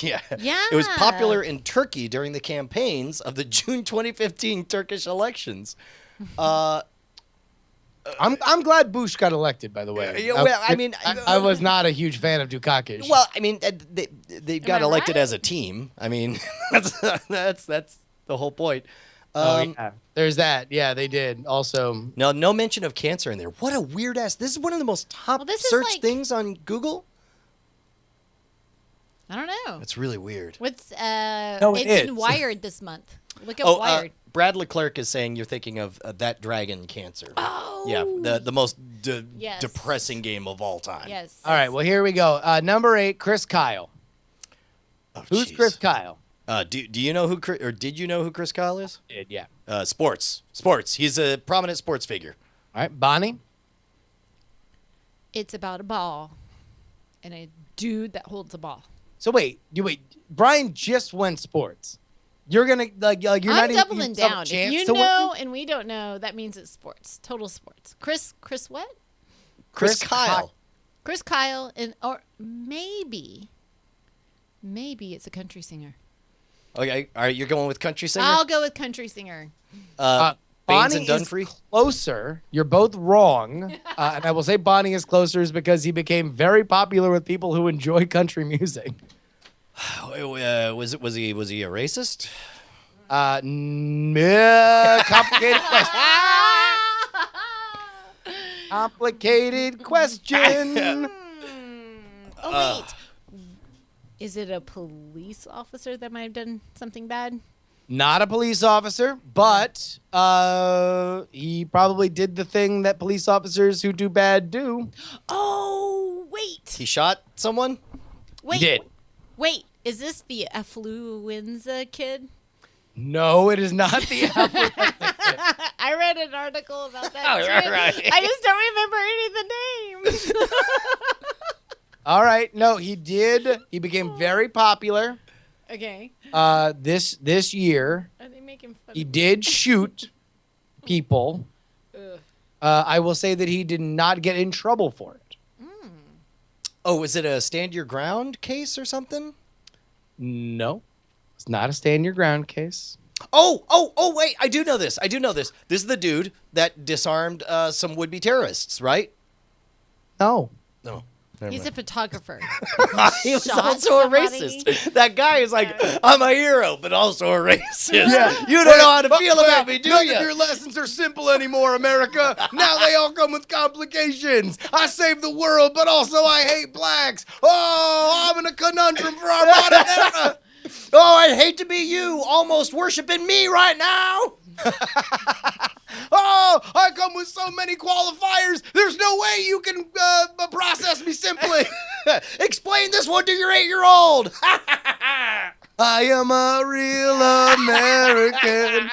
Yeah. Yeah. It was popular in Turkey during the campaigns of the June 2015 Turkish elections. I'm glad Bush got elected, by the way. Yeah, well, I mean, I was not a huge fan of Dukakis. Well, I mean, they got I elected right? as a team. I mean, that's the whole point. Yeah. There's that. Yeah, they did. Also, No mention of cancer in there. What a weird ass. This is one of the most top this is search like- things on Google. I don't know. That's really weird. What's No, it it's in is. Wired this month. Look up Wired. Brad Leclerc is saying you're thinking of that dragon cancer. Oh. Yeah, the most Yes. depressing game of all time. Yes. all right. Well, here we go. Number 8, Chris Kyle. Oh, Who's jeez. Chris Kyle? Do you know who did you know who Chris Kyle is? Yeah. Sports. He's a prominent sports figure. All right, Bonnie. It's about a ball and a dude that holds a ball. So wait. Brian just went sports. You're gonna like you're not I'm even doubling giving yourself a down. If chance you to know win? and we don't know, that means it's sports. Total sports. Chris what? Chris Kyle. Chris Kyle or maybe it's a country singer. Okay, all right, you're going with country singer? I'll go with country singer. Baines Bonnie and Dunphy? is closer. You're both wrong. And I will say Bonnie is closer is because he became very popular with people who enjoy country music. Was he a racist? Complicated question. Complicated question. Oh wait. Is it a police officer that might have done something bad? Not a police officer, but he probably did the thing that police officers who do bad do. Oh wait. He shot someone? Wait. He did. Wait. Is this the affluenza kid? No, it is not the apple. I read an article about that Oh, too. right. I just don't remember any of the names. All right. No, he did. He became very popular Okay. this year. Are they making fun He of did shoot people. Ugh. I will say that he did not get in trouble for it. Oh, was it a stand your ground case or something? No, it's not a stand your ground case. Oh, wait. I do know this. This is the dude that disarmed some would-be terrorists, right? No. No. He's a photographer. He was Shot also a somebody. racist. That guy is like, I'm a hero, but also a racist. Yeah. You don't know how to feel about me, do None you? of your lessons are simple anymore, America. Now they all come with complications. I save the world, but also I hate blacks. Oh, I'm in a conundrum for our modern era. Oh, I'd hate to be you, almost worshiping me right now. Oh, I come with so many qualifiers. There's no way you can process me simply. Explain this one to your 8-year-old. I am a real American.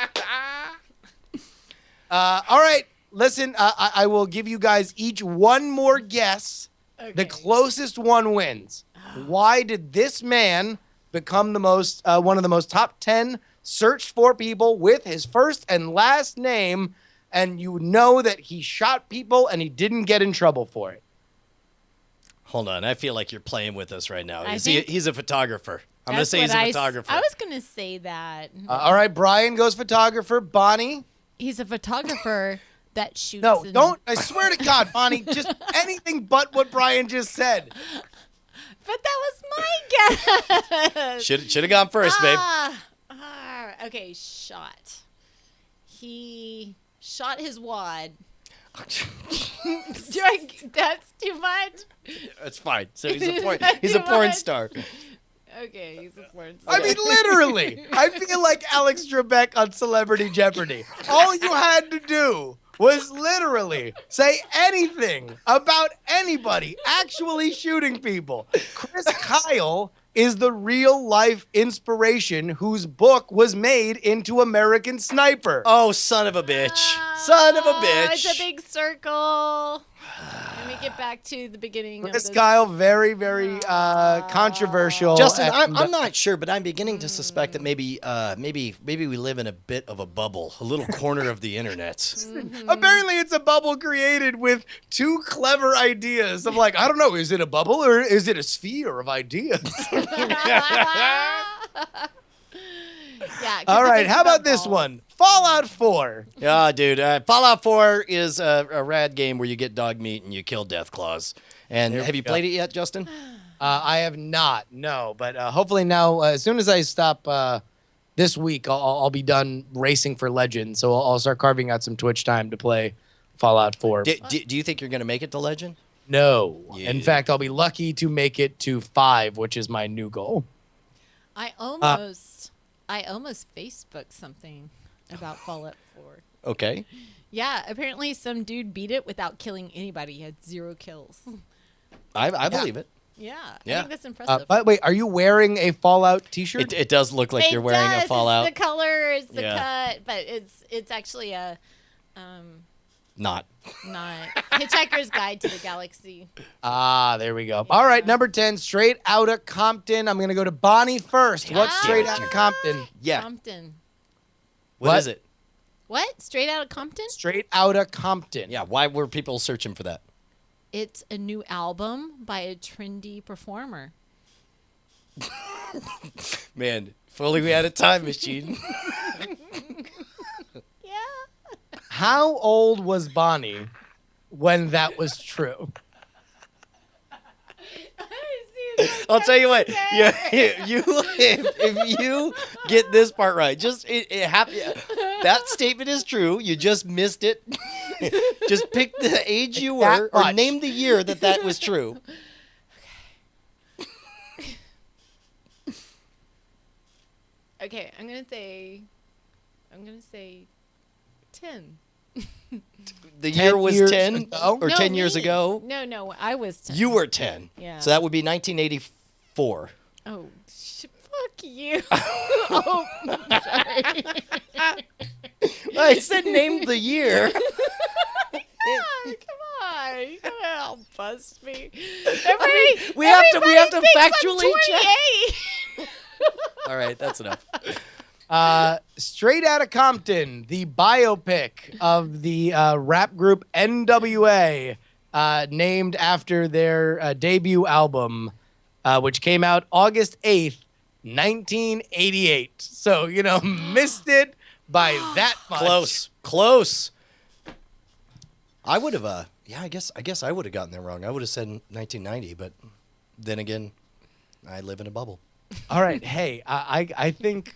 All right, listen, I will give you guys each one more guess. Okay. The closest one wins. Why did this man become the most one of the most top 10 searched for people with his first and last name, and you know that he shot people and he didn't get in trouble for it? Hold on, I feel like you're playing with us right now. He's He's a photographer. I'm going to That's say he's what a photographer. I was going to say that. All right, Brian goes photographer. Bonnie? He's a photographer that shoots. No, don't. I swear to God, Bonnie, just anything but what Brian just said. But that was my guess. Should have gone first, babe. Okay, shot. He shot his wad. That's too much? That's fine. So he's a Too porn much. star. Okay, he's a porn star. I mean, literally. I feel like Alex Trebek on Celebrity Jeopardy. All you had to do was literally say anything about anybody actually shooting people. Chris Kyle is the real-life inspiration whose book was made into American Sniper. Oh, son of a bitch. Son of a bitch. It's a big circle. Let me get back to the beginning. Chris of this. Kyle, very, very controversial. Justin, and, I'm not sure, but I'm beginning to suspect that maybe we live in a bit of a bubble, a little corner of the internet. Apparently, it's a bubble created with two clever ideas. I'm like, I don't know, is it a bubble or is it a sphere of ideas? Yeah. 'cause All if right, it's how about this balls. one? Fallout 4. Yeah, dude. Fallout 4 is a rad game where you get dog meat and you kill death claws. And have you played it yet, Justin? I have not, no, but hopefully now, as soon as I stop this week, I'll be done racing for Legend, so I'll start carving out some Twitch time to play Fallout 4. Do you think you're going to make it to Legend? No. Yeah. In fact, I'll be lucky to make it to 5, which is my new goal. I almost Facebooked something about Fallout 4. Okay. Yeah, apparently some dude beat it without killing anybody. He had 0 kills. I believe it. Yeah, Yeah. I think that's impressive. But wait, are you wearing a Fallout t-shirt? It does look like you're wearing a Fallout. It's the color, it's the Yeah. cut, but it's actually a Not. not Hitchhiker's Guide to the Galaxy. Ah, there we go. All right, number 10, Straight Outta Compton. I'm going to go to Bonnie first. What's Ah. Straight Outta Compton? Yeah. Compton. What is it? What? Straight Outta Compton? Straight Outta Compton. Yeah. Why were people searching for that? It's a new album by a trendy performer. Man, if only we had a time machine. Yeah. How old was Bonnie when that was true? I'll tell you what. Yeah, if you get this part right, just that statement is true. You just missed it. Just pick the age you were, or name the year that was true. Okay, I'm gonna say 10. The 10 year was years 10 ago? or No, 10 years me. ago. No, I was 10. You were 10. Yeah. So that would be 1984. Oh, fuck you. Oh, sorry. I said name the year. Come on. You gotta help bust me. we have to everybody thinks factually I'm 28. All right, that's enough. Straight Outta Compton, the biopic of the rap group NWA, named after their debut album, which came out August 8th, 1988. So, missed it by that much. Close. I would have, I guess I would have gotten that wrong. I would have said 1990, but then again, I live in a bubble. All right. Hey, I think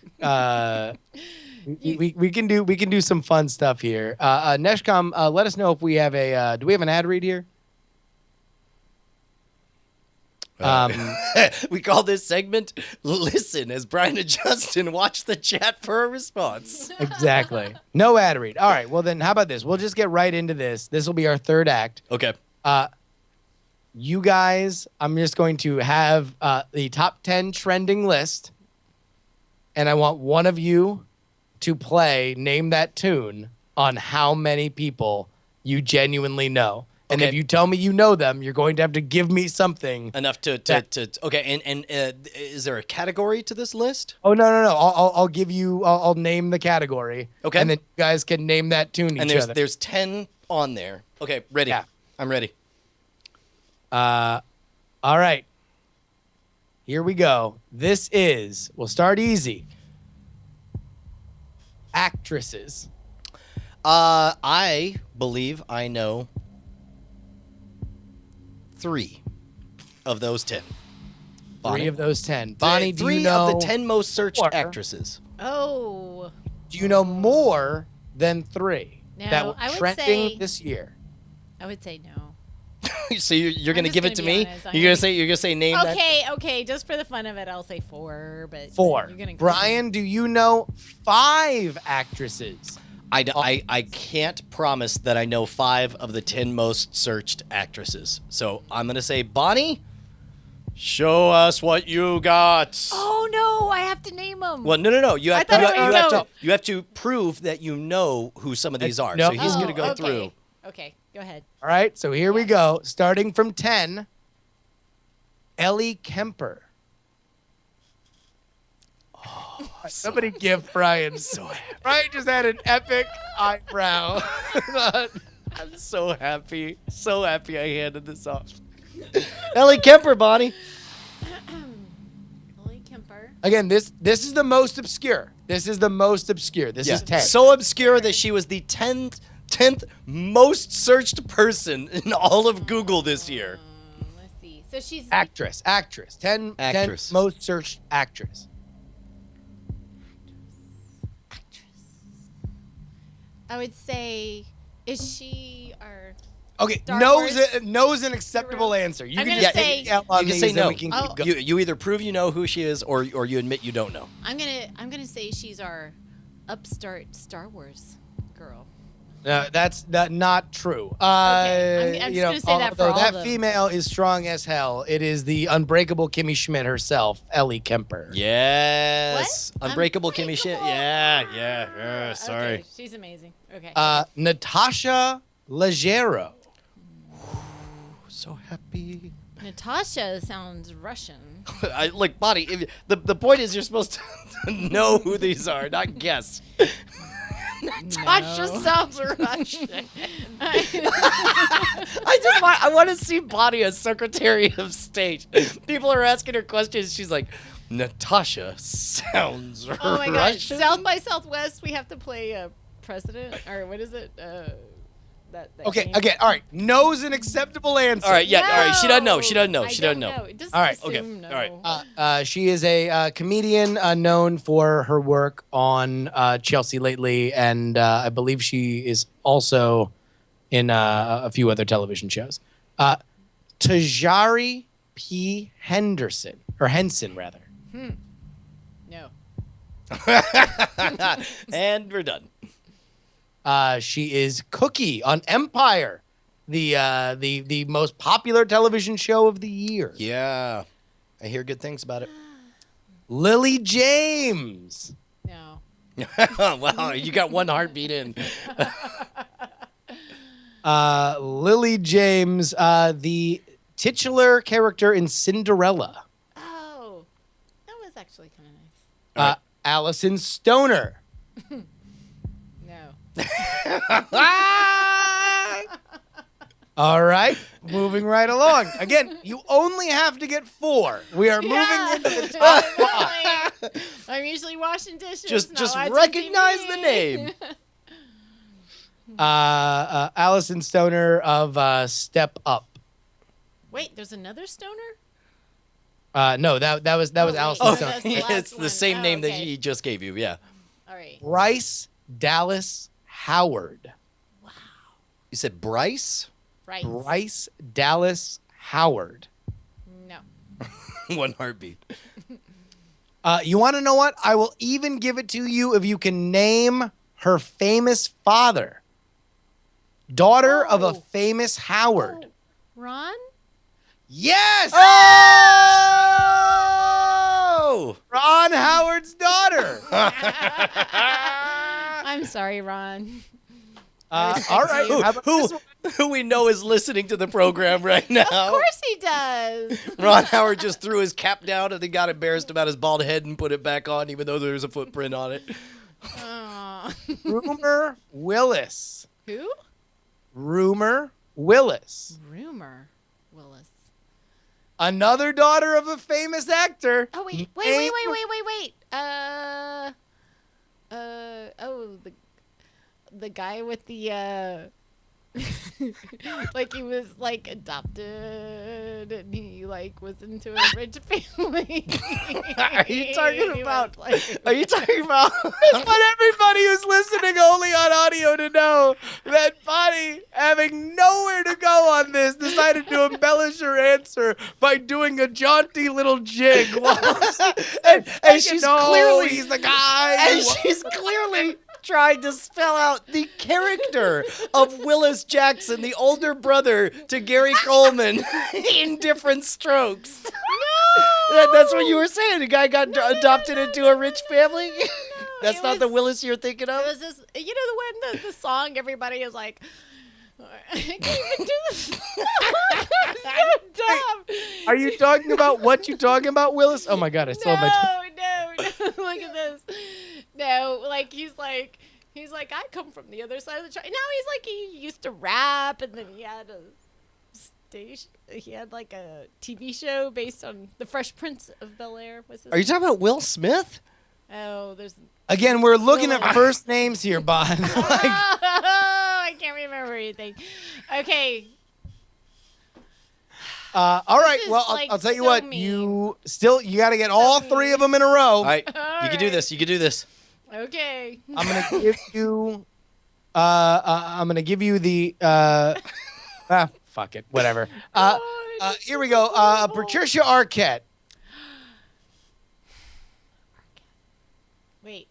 we can do some fun stuff here. Neshcom, let us know if we have do we have an ad read here? We call this segment "Listen" as Brian and Justin watch the chat for a response. Exactly. No ad read. All right. Well, then how about this? We'll just get right into this. This will be our third act. Okay. You guys, I'm just going to have the top 10 trending list, and I want one of you to play Name That Tune on how many people you genuinely know. And Okay. if you tell me you know them, you're going to have to give me something. Enough to okay, and is there a category to this list? Oh, no. I'll give you, I'll name the category. Okay. And then you guys can name that tune And each other. there's 10 on there. Okay, ready. Yeah. I'm ready. All right. Here we go. We'll start easy. Actresses. I believe I know 3 of those 10. 3 of those 10. Bonnie, do 3 you know of the 10 most searched more? actresses. Oh. Do you know more than 3 No, that were I would trending say- this year? I would say no. So you're going to just give it gonna to be me? honest. You're going to say name that? Okay. Just for the fun of it, I'll say 4. But 4. You're gonna Brian, do you know 5 actresses? I can't promise that I know 5 of the 10 most searched actresses. So I'm going to say, Bonnie, show us what you got. Oh no, I have to name them. Well, no. You have, I thought I already know. you have to prove that you know who some of these are. No. So he's going to go through. Okay, go ahead. All right, so here we go. Starting from 10, Ellie Kemper. Somebody give Brian. So happy. Brian just had an epic eyebrow. I'm so happy. So happy I handed this off. Ellie Kemper, Bonnie. Ellie Kemper. Again, this is the most obscure. This is 10. So obscure that she was the 10th most searched person in all of Google this year. Let's see. So she's Actress. 10 Actress. most searched actress. I would say, is she our? Okay, Star knows Wars? an acceptable answer. You I'm can gonna just say- say out on You can these say and no. we can Oh. keep going. You either prove you know who she is or you admit you don't know. I'm gonna say she's our upstart Star Wars girl. That's not true. Okay, I'm just gonna say that for although all that of them. female is strong as hell, it is the unbreakable Kimmy Schmidt herself, Ellie Kemper. Yes. What? Unbreakable Kimmy shit. Unbreakable. Yeah. Sorry. Okay, she's amazing. Okay. Natasha Leggero. So happy. Natasha sounds Russian. Like, Bonnie, the point is you're supposed to know who these are, not guess. Natasha sounds Russian. I want to see Bonnie as Secretary of State. People are asking her questions. She's like, Natasha sounds Oh my gosh. Russian. South by Southwest, we have to play a president, or what is it? That Okay, game? all right. Knows an acceptable answer. All right, yeah, all right. She doesn't know. She doesn't know. I She don't doesn't know. Just All right, okay, assume no. all right. She is a comedian known for her work on Chelsea lately, and I believe she is also in a few other television shows. Tajari P. Henson, rather. No. And we're done. She is Cookie on Empire, the most popular television show of the year. Yeah. I hear good things about it. Lily James. No. Wow, you got one heartbeat in. Lily James, the titular character in Cinderella. Oh, that was actually kind of nice. Allison Stoner. No. All right, moving moving right along. Again, you only have to get 4. We are moving into the top 5. I'm usually washing dishes. Just not watching recognize TV. the name. Allison Stoner of Step Up. Wait, there's another stoner? No, that was Allison Oh, Stoner. that's the last it's the one. same Oh, name that okay. he just gave you. Yeah. All right. Bryce Dallas Howard. You said Bryce? Right. Bryce Dallas Howard. No. One heartbeat. You want to know what? I will even give it to you if you can name her famous father. Daughter of a famous Howard. Oh, Ron? Yes! Oh! Ron Howard's daughter. I'm sorry, Ron. All right. How about this one? Who we know is listening to the program right now. Of course he does. Ron Howard just threw his cap down and then got embarrassed about his bald head and put it back on, even though there was a footprint on it. Aw. Rumor Willis. Who? Rumor Willis. Rumor Willis. Another daughter of a famous actor. Oh, wait. Oh, the guy with the, like he was like adopted and he like was into a rich family. Are you talking He about? was, like- Are you talking about? I want everybody who's listening only on audio to know that Bonnie, having nowhere to go on this, decided to embellish her answer by doing a jaunty little jig. and she's clearly he's the guy. and she's clearly trying to spell out the character of Willis Jackson, the older brother to Gary Coleman, in different strokes. No! That's what you were saying. The guy got adopted into a rich family. That's it not was- the Willis you're thinking of. It was this, you know, the one the song everybody is like, I can't even do this. So dumb. Are you talking about what you talking about, Willis? Oh my God, I still have my. No. Look at this. No, like he's like I come from the other side of the track. Now he's like he used to rap, and then he had a station. He had like a TV show based on the Fresh Prince of Bel-Air. Was his Are you talking about Will Smith? Oh, there's. Again, we're looking at Willis. first names here, Bond. I can't remember anything. Okay. All right. is, Well, like, I'll tell you so what. mean. You got to get all 3 of them in a row. All right, you can do this. You can do this. Okay. I'm gonna give you. I'm gonna give you the. Fuck it. Whatever. Here we go. Patricia Arquette. Wait.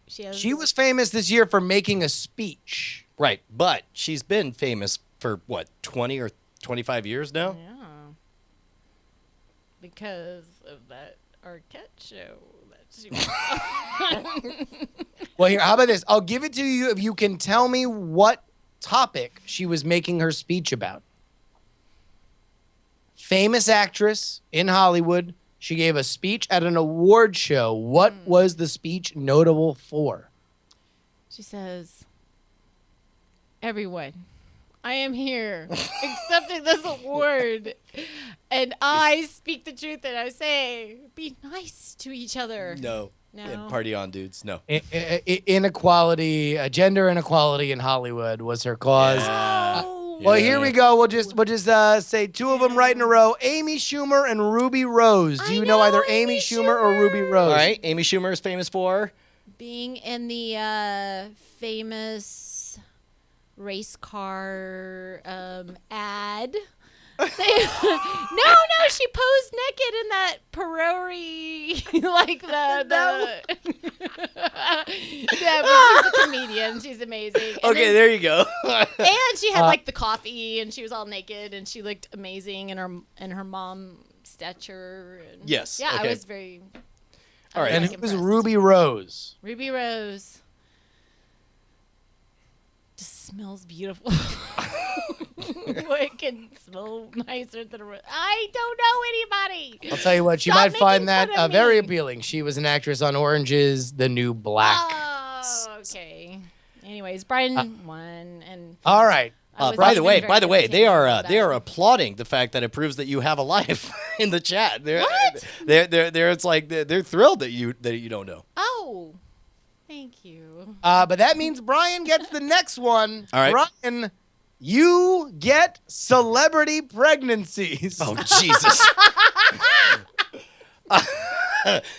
She She was famous this year for making a speech. Right, but she's been famous for what, 20 or 25 years now? Yeah. Because of that Arquette show that she was on. Well, here. How about this? I'll give it to you if you can tell me what topic she was making her speech about. Famous actress in Hollywood. She gave a speech at an award show. What was the speech notable for? She says, "Everyone, I am here accepting this award, and I speak the truth, and I say, be nice to each other." No. No. And party on, dudes. No. Inequality, gender inequality in Hollywood was her cause. Oh. Well, here we go. We'll just say 2 of them right in a row. Amy Schumer and Ruby Rose. Do you know either Amy Schumer or Ruby Rose? All right, Amy Schumer is famous for? Being in the famous race car ad. No, she posed naked in that Perori, like the. Yeah, but she's a comedian. She's amazing. And Okay, then- there you go. And she had like the coffee, and she was all naked, and she looked amazing in her mom stature. And, Yes, Yeah, okay. I was very. All right. And like, who was impressed. Ruby Rose? Ruby Rose. Just smells beautiful. What can smell nicer than a rose? I don't know anybody. I'll tell you what, you Stop might find making that fun of very me. appealing. She was an actress on Orange is the New Black. Oh, okay. Anyways, Brian won, and All right. By the way, they are applauding the fact that it proves that you have a life in the chat. What? They're thrilled that you don't know. Oh, thank you. But that means Brian gets the next one. All right. Brian, you get celebrity pregnancies. Oh Jesus!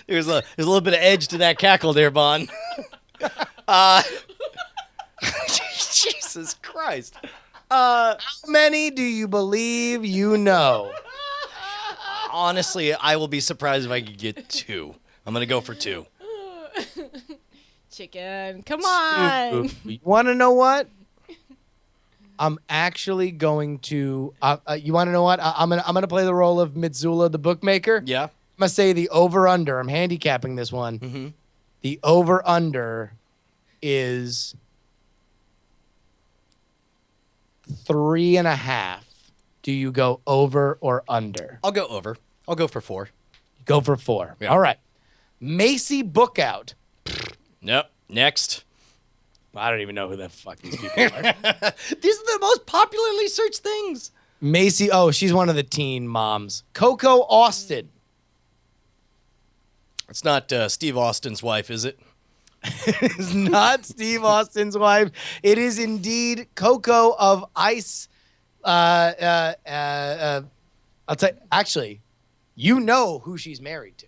There's a little bit of edge to that cackle there, Bon. Jesus Christ! How many do you believe you know? Honestly, I will be surprised if I could get 2. I'm gonna go for 2. Chicken, come on. You want to know what? I'm actually going to. You want to know what? I'm gonna play the role of Mitsula, the bookmaker. Yeah. I'm gonna say the over/under. I'm handicapping this one. Mm-hmm. The over/under is 3.5. Do you go over or under? I'll go over. I'll go for 4. Go for 4. Yeah. All right. Macy Bookout. Nope. Next. I don't even know who the fuck these people are. These are the most popularly searched things. Macy. Oh, she's one of the teen moms. Coco Austin. It's not Steve Austin's wife, is it? It is not Steve Austin's wife. It is indeed Coco of Ice. I'll tell you, actually, you know who she's married to.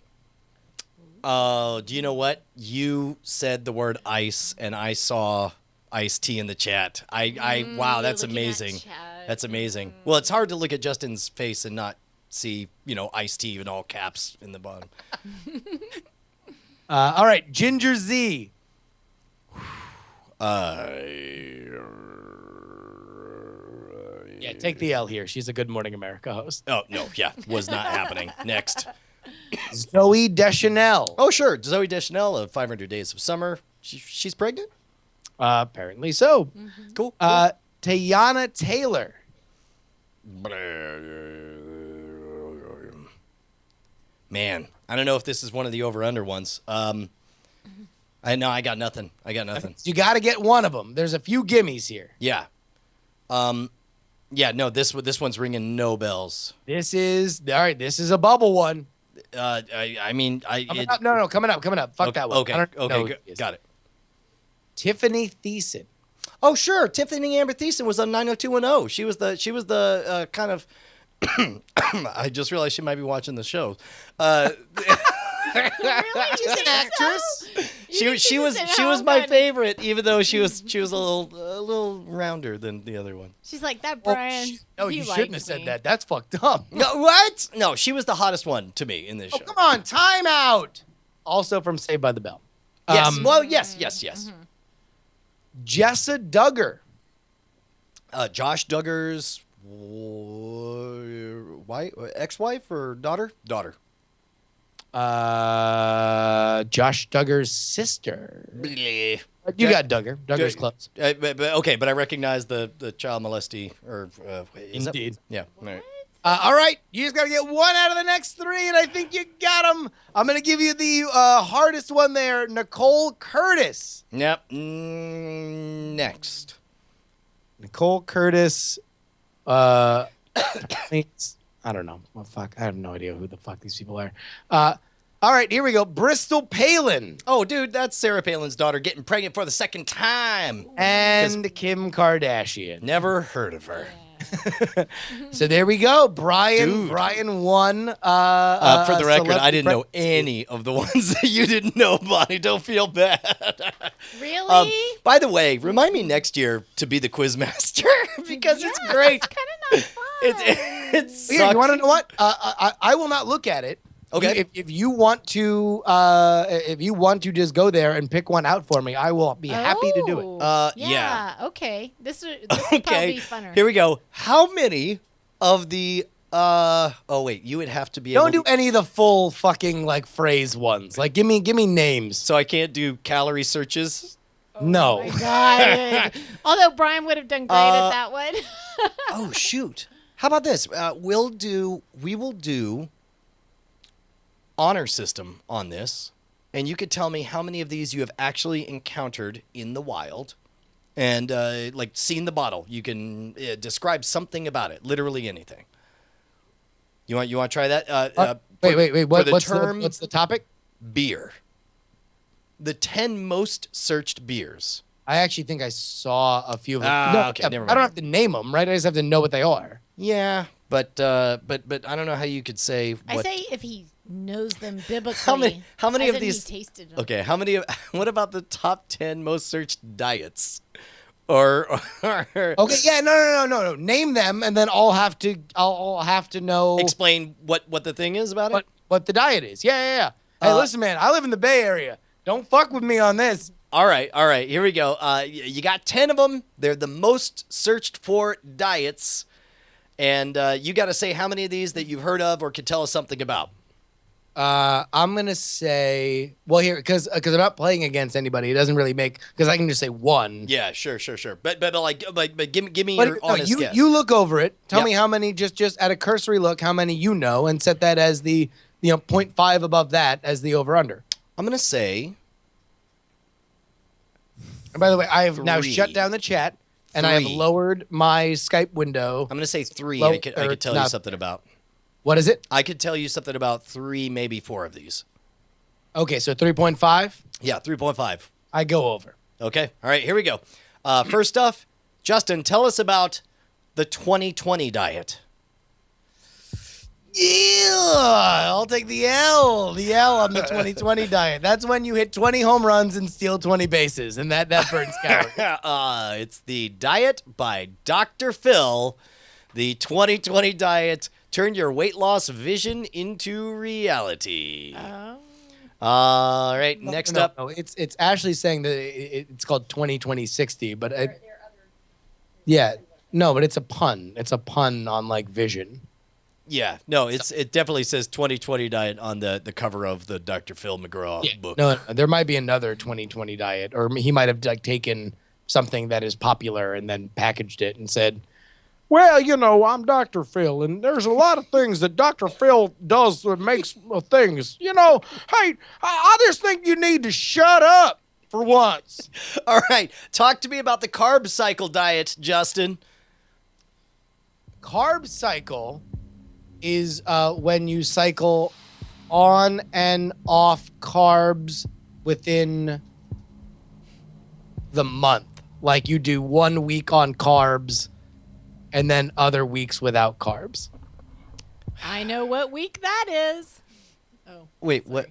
Do you know what? You said the word ice, and I saw Ice-T in the chat. Wow, that's Looking at amazing. chat. That's amazing. Well, it's hard to look at Justin's face and not see, Ice-T in all caps in the bottom. All right, Ginger Z. Yeah, take the L here. She's a Good Morning America host. Oh, no, yeah, was not happening. Next. Zoe Deschanel. Oh, sure. Zoe Deschanel of 500 Days of Summer. She's pregnant? Apparently so. Cool. Tayana Taylor. Man, I don't know if this is one of the over-under ones. I got nothing. You got to get one of them. There's a few gimmies here. Yeah. No, this one's ringing no bells. This is a bubble one. Coming up. Fuck that one. Okay, got it. Tiffany Thiessen. Oh, sure. Tiffany Amber Thiessen was on 90210. She was the kind of. I just realized she might be watching the show. Really? She's an actress. She was my favorite, even though she was a little rounder than the other one. She's like that, Brian. You shouldn't have said that. That's fucked up. No, what? No, she was the hottest one to me in this show. Come on, time out. Also from Saved by the Bell. Yes. Yes. Jessa Duggar. Josh Duggar's ex-wife or daughter? Daughter. Josh Duggar's sister. You got Duggar. Duggar's close. But I recognize the child molesting. Indeed. Yeah. All right. All right, you just got to get one out of the next 3, and I think you got them. I'm going to give you the hardest one there, Nicole Curtis. Yep. Next. Nicole Curtis. I don't know. Well, fuck. I have no idea who the fuck these people are. All right, here we go. Bristol Palin. Oh, dude, that's Sarah Palin's daughter getting pregnant for the second time. And Kim Kardashian. Never heard of her. So there we go. Brian won. For the record, I didn't know any of the ones that you didn't know, Bonnie. Don't feel bad. Really? By the way, remind me next year to be the quiz master because it's great. It's kind of not fun. It sucks. Here, you want to know what? I will not look at it. Okay. If you want to, just go there and pick one out for me, I will be happy to do it. Yeah. Okay. This is probably funner. Here we go. How many of the? Oh wait, you would have to be. Don't do any of the full fucking phrase ones. Like give me names. So I can't do calorie searches. No. Oh my God. Although Brian would have done great at that one. Oh shoot! How about this? We will do honor system on this, and you could tell me how many of these you have actually encountered in the wild, and like seen the bottle. You can describe something about it, literally anything. You want to try that? Wait. What's the topic? Beer. The 10 most searched beers. I actually think I saw a few of them. Okay, never mind. I don't have to name them, right? I just have to know what they are. Yeah, but I don't know how you could say. What, I say if he knows them biblically. How many as of in these? He tasted them. Okay, how many? What about the top 10 most searched diets? Or okay, yeah, no. Name them, and then I'll have to know. Explain what the thing is about it. What the diet is? Yeah. Hey, listen, man. I live in the Bay Area. Don't fuck with me on this. All right. Here we go. You got 10 of them. They're the most searched for diets, and you got to say how many of these that you've heard of or could tell us something about. I'm gonna say, well, here, because I'm not playing against anybody. It doesn't really make, because I can just say one. Yeah, sure. But give me your honest guess. You look over it. Tell me how many, just at a cursory look, how many you know, and set that as the 0.5 above that as the over under. I'm gonna say. And by the way, I have now shut down the chat, and I have lowered my Skype window. I'm gonna say 3. I could tell you something about. What is it? I could tell you something about 3, maybe 4 of these. Okay, so 3.5? Yeah, 3.5. I go over. Okay, all right, here we go. First off, Justin, tell us about the 2020 diet. Yeah, I'll take the L. The L on the 2020 diet. That's when you hit 20 home runs and steal 20 bases, and that burns calories. It's the diet by Dr. Phil, the 2020 diet. Turn your weight loss vision into reality. All right, next up. No, it's Ashley saying that it's called 2020-60, but yeah, no, but it's a pun. It's a pun on like vision. Yeah, no, it definitely says 2020 diet on the cover of the Dr. Phil McGraw book. No, there might be another 2020 diet, or he might have like taken something that is popular and then packaged it and said, well, I'm Dr. Phil, and there's a lot of things that Dr. Phil does that makes things. Hey, I just think you need to shut up for once. All right, talk to me about the carb cycle diet, Justin. Carb cycle is when you cycle on and off carbs within the month. Like you do 1 week on carbs and then other weeks without carbs. I know what week that is. Oh. Wait, what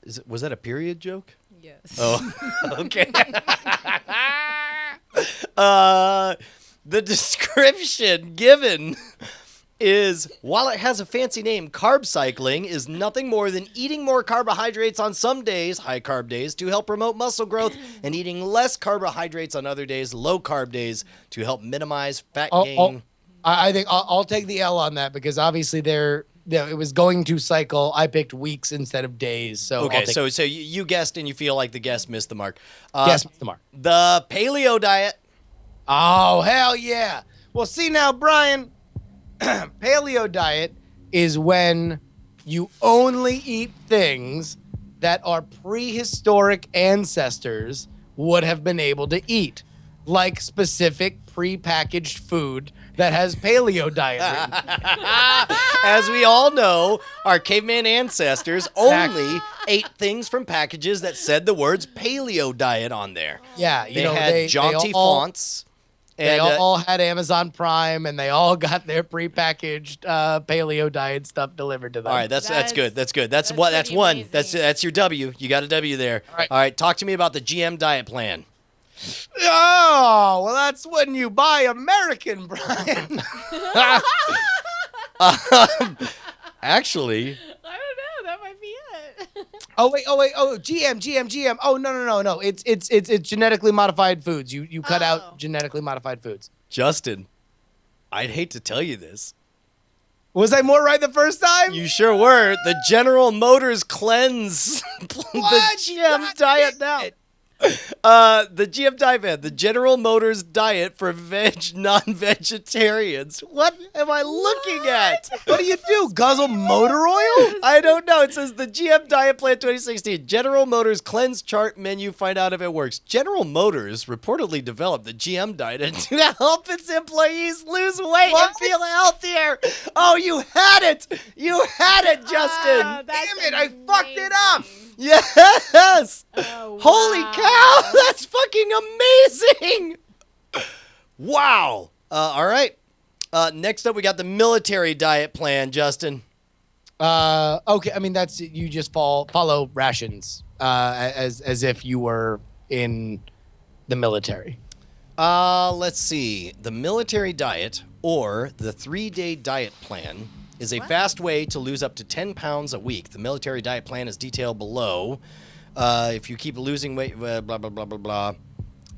is it? Was that a period joke? Yes. Oh, okay. The description given is, while it has a fancy name, carb cycling is nothing more than eating more carbohydrates on some days, high carb days, to help promote muscle growth, and eating less carbohydrates on other days, low carb days, to help minimize fat gain. I think I'll take the L on that, because obviously it was going to cycle. I picked weeks instead of days. So okay, so you guessed and you feel like the guess missed the mark. Guess missed the mark. The paleo diet. Oh, hell yeah. Well, see now, Brian, paleo diet is when you only eat things that our prehistoric ancestors would have been able to eat, like specific prepackaged food that has paleo diet written. As we all know, our caveman ancestors only ate things from packages that said the words paleo diet on there. Yeah, they had jaunty fonts. They all had Amazon Prime, and they all got their prepackaged paleo diet stuff delivered to them. All right, that's good. That's good. That's one. Amazing. That's your W. You got a W there. All right. Talk to me about the GM diet plan. Oh, well, that's when you buy American, Brian. Actually, I don't know. That might be it. Oh wait. Oh, GM. Oh no. It's genetically modified foods. You cut out genetically modified foods. Justin, I'd hate to tell you this. Was I more right the first time? You sure were. The General Motors cleanse the GM diet now. The GM diet man, the General Motors diet for non-vegetarians. What am I looking at? What do you do? Guzzle motor oil? I don't know. It says the GM Diet Plan 2016. General Motors cleanse chart menu. Find out if it works. General Motors reportedly developed the GM diet to help its employees lose weight and feel healthier. Oh, you had it. You had it, Justin. Damn it, I fucked it up. Yes. Oh, Holy wow. cow. That's fucking amazing. Wow. All right. Next up, we got the military diet plan, Justin. Okay, I mean that's you just follow rations as if you were in the military. Let's see. The military diet or the 3-day diet plan is a fast way to lose up to 10 pounds a week. The military diet plan is detailed below. If you keep losing weight, blah, blah, blah, blah, blah.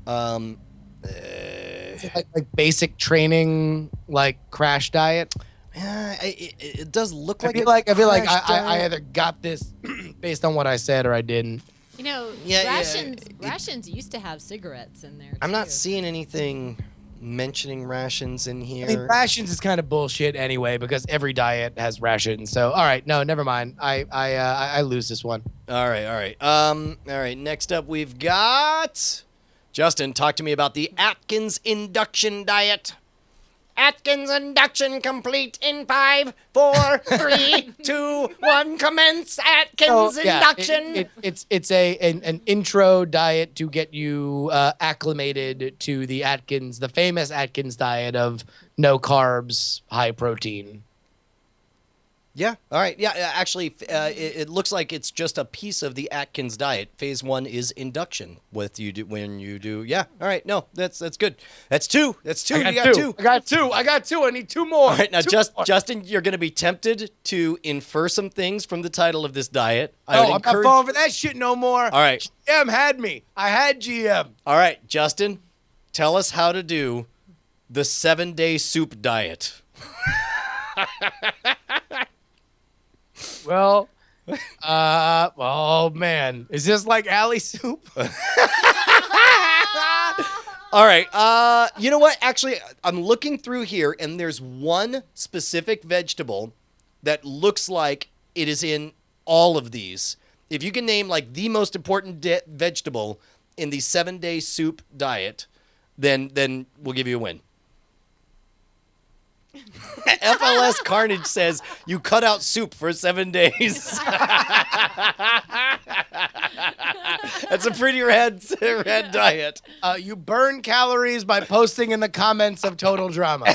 Like basic training, like crash diet. It does look like I feel like crash I diet. either got this based on what I said or I didn't. You know, Yeah, rations used to have cigarettes in there. I'm not too. seeing anything mentioning rations in here. I mean, rations is kind of bullshit anyway because every diet has rations. So, all right, no, never mind. I lose this one. All right. All right. Next up, we've got Justin. Talk to me about the Atkins induction diet. Atkins induction complete in 5, 4, 3, 2, 1. Commence Atkins induction. It's an intro diet to get you acclimated to the famous Atkins diet of no carbs, high protein. Yeah. All right. Yeah. Actually, it looks like it's just a piece of the Atkins diet. Phase 1 is induction. When you do. Yeah. All right. No, that's good. That's two. That's two. You got two. I got two. I need two more. All right. Now, Two more. Justin, you're going to be tempted to infer some things from the title of this diet. I'm not falling for that shit no more. All right. GM had me. I had GM. All right, Justin, tell us how to do the 7-day soup diet. Well, oh man, is this like alley soup? All right. You know what? Actually, I'm looking through here, and there's one specific vegetable that looks like it is in all of these. If you can name like the most important vegetable in the 7-day soup diet, then we'll give you a win. FLS Carnage says you cut out soup for 7 days. That's a pretty red diet. You burn calories by posting in the comments of Total Drama.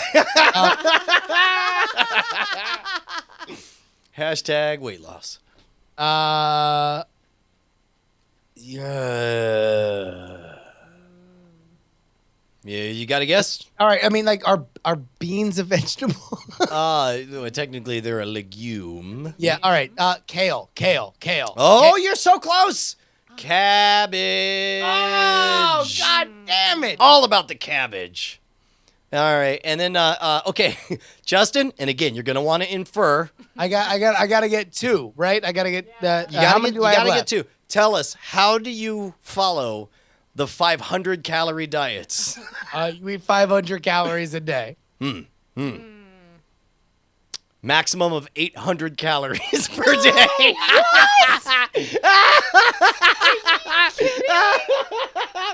Hashtag weight loss. Yeah, you got to guess? All right, I mean, like, are beans a vegetable? Technically, they're a legume. Yeah, all right. Kale. Oh, you're so close. Cabbage. Oh, God damn it. All about the cabbage. All right, and then okay, Justin, and again, you're gonna want to infer. I got to get two, right? I got to get How many do I have left? Get two. Tell us, how do you follow the 500 calorie diets? You eat 500 calories a day. Maximum of 800 calories per day.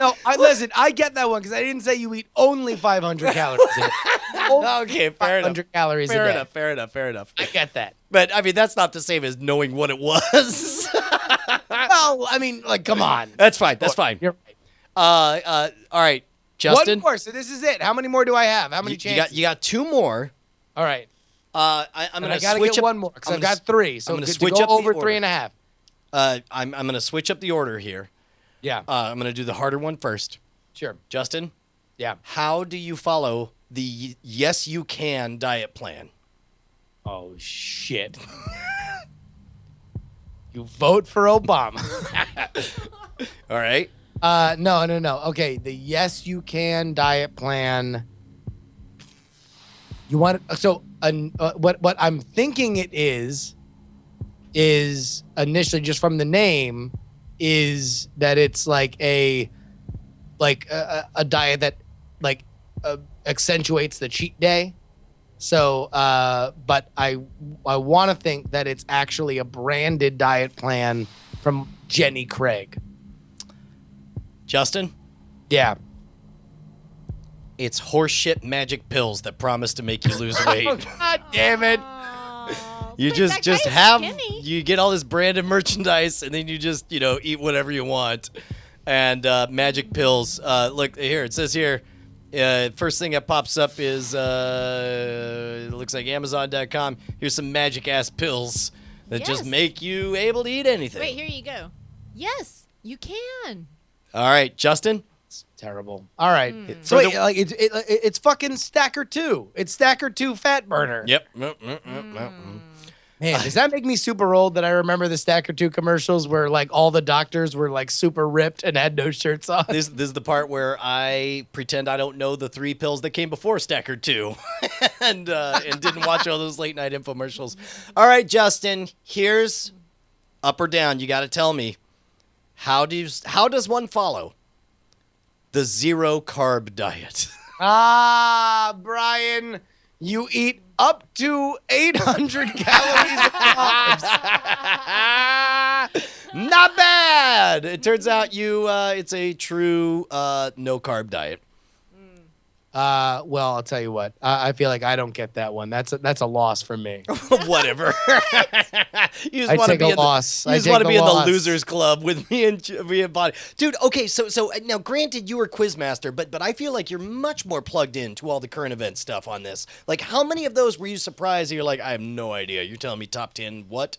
No, listen, I get that one because I didn't say you eat only 500 calories a day. Okay, fair enough. 500 calories a day. Fair enough. I get that. But, I mean, that's not the same as knowing what it was. Well, I mean, like, come on. That's fine. You're right. All right, Justin. One more, so this is it. How many more do I have? How many chances? You got two more. All right. I'm going to switch get up. one more because I've got three. So I'm gonna to switch go up the over order. 3.5. I'm going to switch up the order here. Yeah. I'm going to do the harder one first. Sure. Justin, Yeah. how do you follow the Yes You Can diet plan? Oh, shit. You vote for Obama. All right. No. Okay, the Yes You Can diet plan. You want what I'm thinking it is initially just from the name, is that it's like a diet that like accentuates the cheat day. So, but I want to think that it's actually a branded diet plan from Jenny Craig. Justin? Yeah. It's horseshit magic pills that promise to make you lose weight. God damn it. You just have, you get all this branded merchandise and then you just, eat whatever you want. And magic pills, look here, it says here, first thing that pops up is, it looks like Amazon.com. Here's some magic ass pills that just make you able to eat anything. Wait, here you go. Yes, you can. All right, Justin? It's terrible. All right. So wait, it's fucking Stacker 2. It's Stacker 2 Fat Burner. Yep. Man, does that make me super old that I remember the Stacker 2 commercials where like all the doctors were like super ripped and had no shirts on? This is the part where I pretend I don't know the 3 pills that came before Stacker 2 and didn't watch all those late night infomercials. All right, Justin, here's up or down. You got to tell me, how does one follow the 0 carb diet? Brian, you eat up to 800 calories of carbs. Not bad. It turns out it's a true no carb diet. Well, I'll tell you what. I feel like I don't get that one. That's a loss for me. Whatever. You just I want to take be a in loss. You just want to be in the losers club with me and Bonnie. Dude, okay, so now granted you were quizmaster, but I feel like you're much more plugged in to all the current event stuff on this. Like, how many of those were you surprised? You're like, I have no idea. You're telling me top 10 what?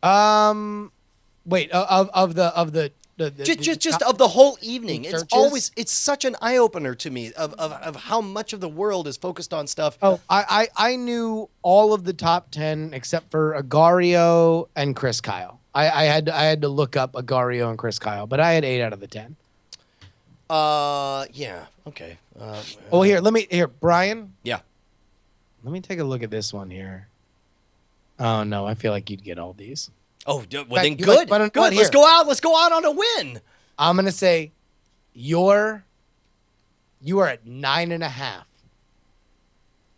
Wait, of the Just of the whole evening. Searches? It's such an eye opener to me of how much of the world is focused on stuff. Oh, I knew all of the top 10 except for Agario and Chris Kyle. I had to look up Agario and Chris Kyle, but I had 8 out of the 10. Yeah, okay. Here, Brian. Yeah. Let me take a look at this one here. Oh no, I feel like you'd get all these. Oh, well then good. Good. Let's go out. Let's go out on a win. I'm gonna say, you are at 9.5.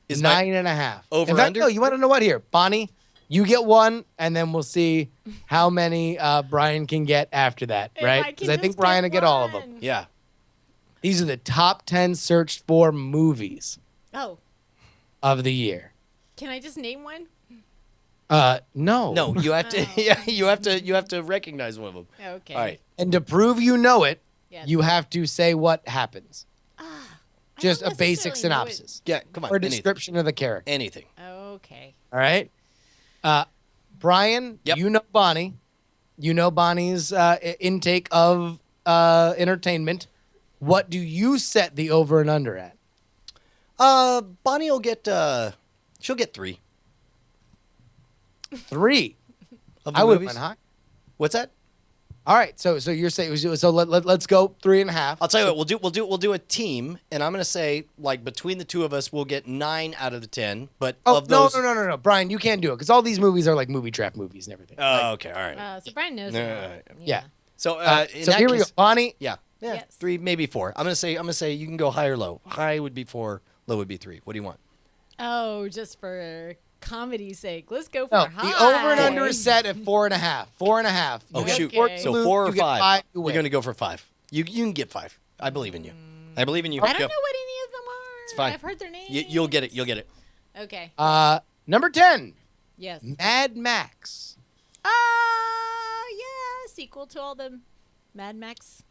Is 9.5. Over In fact, under? No, you want to know what here, Bonnie? You get one, and then we'll see how many Brian can get after that, right? Because I think Brian will get all of them. Yeah. These are the top 10 searched for movies of the year. Can I just name one? No. No, you have to. Yeah, you have to recognize one of them. Okay. All right. And to prove you know it, Yes. you have to say what happens. Just don't a basic necessarily know it. synopsis. Yeah, come on. Or a description of the character. Anything. Okay. All right. Brian, Yep. you know Bonnie. You know Bonnie's intake of entertainment. What do you set the over and under at? Bonnie will get. She'll get 3. 3. Of the I would movies. have went high. What's that? All right. So you're saying let's go 3.5. I'll tell you what. We'll do a team, and I'm gonna say like between the two of us, we'll get 9 out of the 10. But of those, no, Brian, you can't do it because all these movies are like movie trap movies and everything. Oh, okay, all right. So Brian knows. No, a lot. no, no. Yeah. So, in so that here we go, case, Bonnie. Yeah, Yes. 3, maybe 4. I'm gonna say you can go high or low. High would be 4, low would be 3. What do you want? Oh, just for comedy's sake, let's go for No, high. the over and under is set at 4.5. 4.5. Oh, You get shoot. 4 to So lose, 4 or you get 5. 5 to You're win. gonna go for 5. You can get 5. I believe in you. I believe in you. I don't Go. know what any of them are. It's fine. I've heard their names. You'll get it. You'll get it. Okay. Number 10, Yes. Mad Max. Yeah. Sequel to all the Mad Max.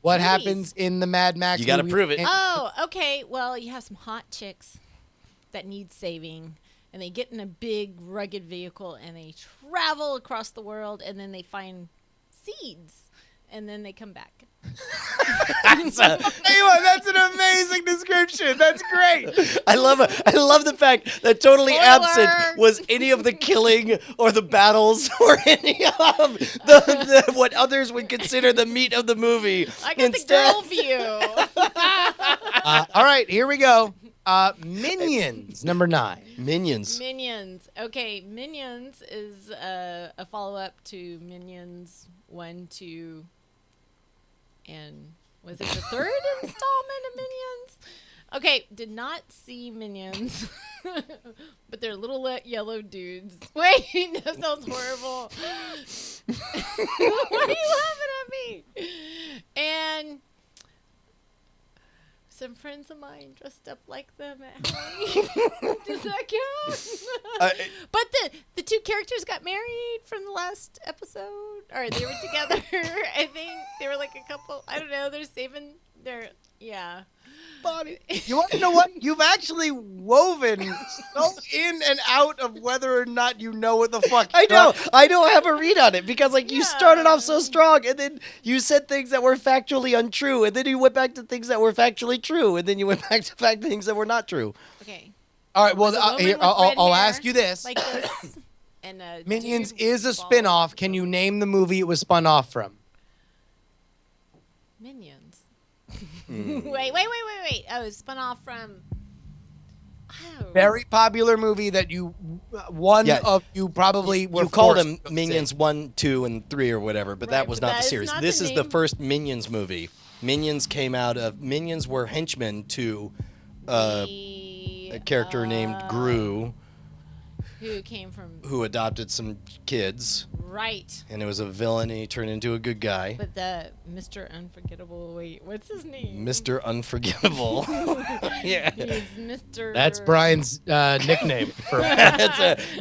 What Movies. happens in the Mad Max? You gotta movie? prove it. Oh, okay. Well, you have some hot chicks that need saving, and they get in a big, rugged vehicle, and they travel across the world, and then they find seeds, and then they come back. Hey, what? That's an amazing description. That's great. I love the fact that totally Spoiler! absent was any of the killing or the battles or any of the what others would consider the meat of the movie. I got the girl view. All right, here we go. Minions, number 9. Minions. Minions. Okay, Minions is a follow-up to Minions 1, 2, and was it the third installment of Minions? Okay, did not see Minions, but they're little yellow dudes. Wait, that sounds horrible. Why are you laughing at me? And some friends of mine dressed up like them at Halloween. Does that count? But the two characters got married from the last episode. Or they were together. I think they were like a couple. I don't know. They're saving their... Yeah. Bonnie, you want to know what? You've actually woven so in and out of whether or not you know what the fuck. I don't have a read on it because you started off so strong and then you said things that were factually untrue and then you went back to things that were factually true and then you went back to things that were not true. Okay. All right, well, here, I'll ask you this. Like this. And Minions is a spin-off. Can you name the movie it was spun off from? Minions. Wait. Oh, it's spun off from... Oh. Very popular movie that you probably were You called them forced to Minions see. 1, 2, and 3 or whatever, but that was not the series. This is the first Minions movie. Minions were henchmen to a character named Gru, who adopted some kids. Right. And it was a villain, and he turned into a good guy. But the Mr. Unforgettable, wait, what's his name? Mr. Unforgettable. Yeah. He's Mr. That's Brian's nickname.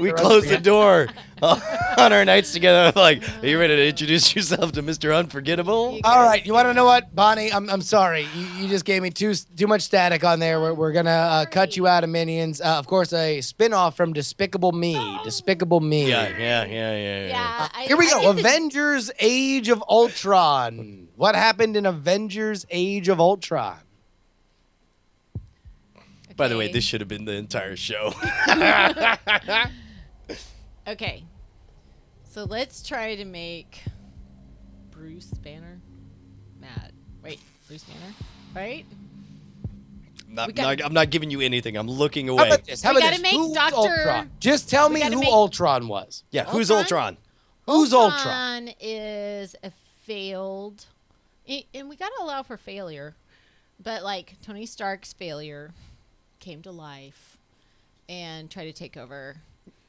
We closed the door on our nights together. Like, are you ready to introduce yourself to Mr. Unforgettable? All right, you want to know what, Bonnie? I'm sorry. You just gave me too much static on there. We're gonna cut you out of Minions. Of course, a spin-off from Despicable Me. Despicable Me. Yeah. Here we go. Avengers: Age of Ultron. What happened in Avengers: Age of Ultron? By the way, this should have been the entire show. Okay. So let's try to make Bruce Banner mad. Wait, Bruce Banner? Right? I'm not giving you anything. I'm looking away. How about this? We gotta make Who's Dr. Ultron? Just tell me who Ultron was. Yeah, who's Ultron? Who's Ultron? Ultron is a failed... And we gotta allow for failure. But, Tony Stark's failure came to life and tried to take over.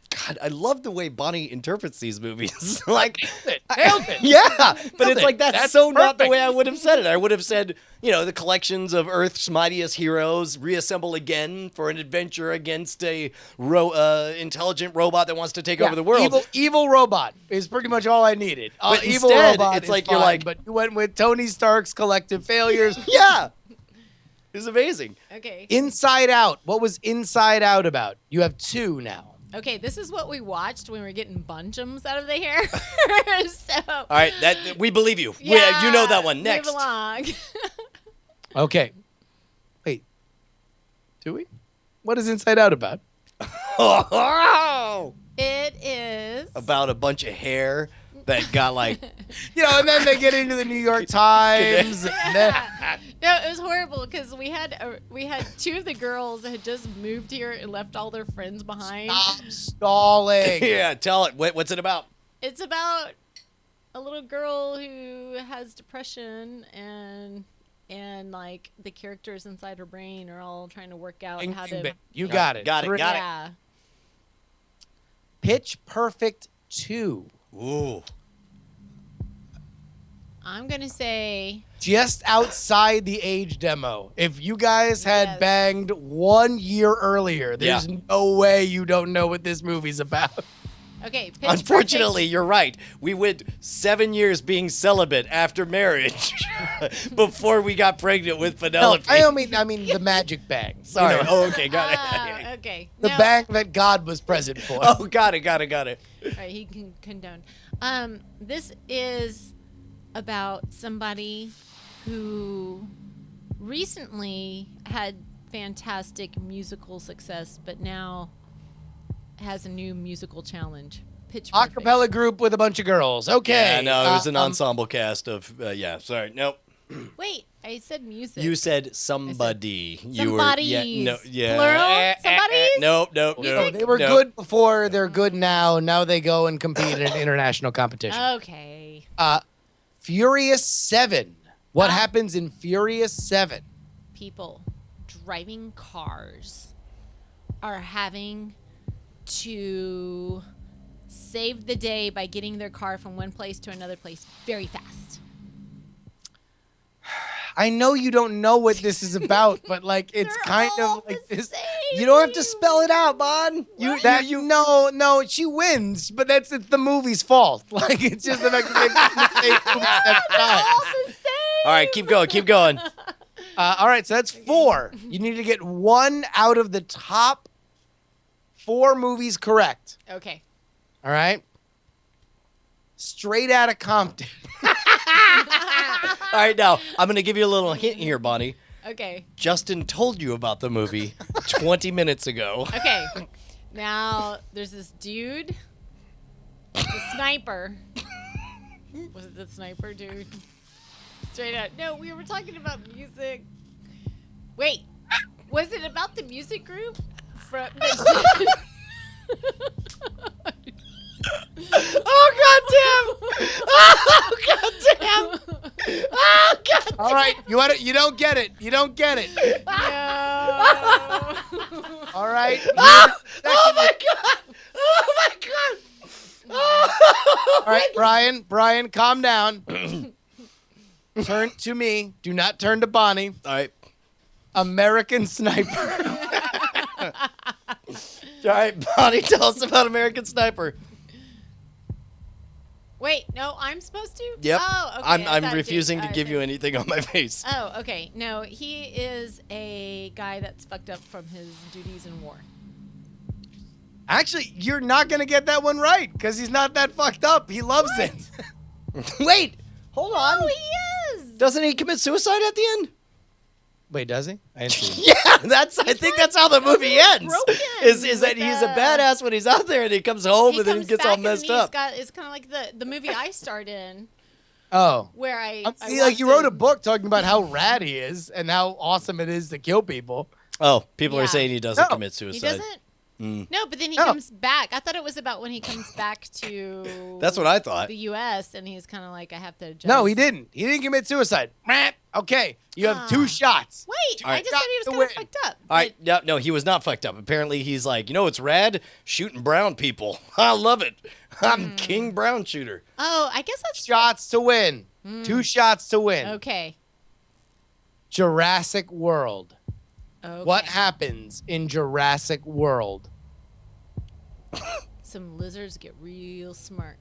God, I love the way Bonnie interprets these movies. Nailed it. Yeah, but it's it. that's so perfect. Not the way I would have said it. I would have said, the collections of Earth's mightiest heroes reassemble again for an adventure against a intelligent robot that wants to take over the world. Evil robot is pretty much all I needed. But evil instead, robot it's is like fine, you're like, but you went with Tony Stark's collective failures. Yeah, it's amazing. Okay. Inside Out. What was Inside Out about? You have 2 now. Okay, this is what we watched when we were getting bunchums out of the hair. All right, we believe you. Yeah, you know that one. Next. Move along. Okay. Wait. Do we? What is Inside Out about? It is about a bunch of hair that got and then they get into the New York Times. No, it was horrible because we had 2 of the girls that had just moved here and left all their friends behind. Stop stalling. Yeah, tell it. What's it about? It's about a little girl who has depression and the characters inside her brain are all trying to work out how to. You got it. Got it. Yeah. Pitch Perfect 2. Ooh. I'm gonna say just outside the age demo. If you guys had banged 1 year earlier, there's no way you don't know what this movie's about. Okay. Unfortunately, you're right. We went 7 years being celibate after marriage before we got pregnant with Penelope. No, I mean the magic bang. Sorry. Okay, got it. Okay. The bang that God was present for. Oh, got it. All right, he can condone. This is about somebody who recently had fantastic musical success, but now has a new musical challenge. Pitch Perfect. Acapella group with a bunch of girls. Okay. Yeah, no, it was an ensemble cast of, sorry. Nope. Wait, I said music. You said somebody. Somebodies. Yeah. Plural? Somebodies? Nope. Music? They were good before. They're good now. Now they go and compete in international competition. Okay. Furious 7. What happens in Furious 7? People driving cars are having to save the day by getting their car from one place to another place very fast. I know you don't know what this is about, but like it's They're kind all of like the this. same. You don't have to spell it out, Bon. No, she wins, but it's the movie's fault. Like it's just the fact that they make the same movie every They're time. all the same. All right, keep going. All right, so that's 4. You need to get 1 out of the top 4 movies correct. Okay. All right. Straight Outta Compton. All right, now I'm gonna give you a little hint here, Bonnie. Okay. Justin told you about the movie 20 minutes ago. Okay. Now there's this dude, the sniper. Was it the sniper dude? Straight out. No, we were talking about music. Wait, was it about the music group? Oh goddamn! Oh goddamn! Oh god! All right, you don't get it. You don't get it. No. All right. Oh my god! Oh my god! Oh, All right, Brian, calm down. Turn to me. Do not turn to Bonnie. All right. American Sniper. All right, Bonnie, tell us about American Sniper. Wait, no, I'm supposed to? Yep. Oh, okay. I'm refusing to give you anything on my face. Oh, okay. No, he is a guy that's fucked up from his duties in war. Actually, you're not going to get that one right because he's not that fucked up. He loves it. Wait, hold on. Oh, he is. Doesn't he commit suicide at the end? Wait, does he? I didn't see him. Yeah, I think that's how the movie ends. broken Is that with he's a badass when he's out there and he comes home and then he comes gets back all and messed then up. It's kind of like the movie I starred in, Oh. where I See, like you wrote a book talking about how rad he is and how awesome it is to kill people. Oh, people are Yeah. saying he doesn't No, commit He suicide. doesn't. Mm. No, but then he No. comes back. I thought it was about when he comes back to. That's what I thought. The U.S. and he's kind of like, I have to. Adjust. No, he didn't. He didn't commit suicide. Meh. Okay, you have 2 shots. Wait, All I right. just thought he was To kind win. of fucked up. All right, no, he was not fucked up. Apparently, he's like, you know what's rad? Shooting brown people. I love it. I'm King Brown Shooter. Oh, I guess that's Shots to win. 2 shots to win. okay. Jurassic World. Okay. What happens in Jurassic World? Some lizards get real smart.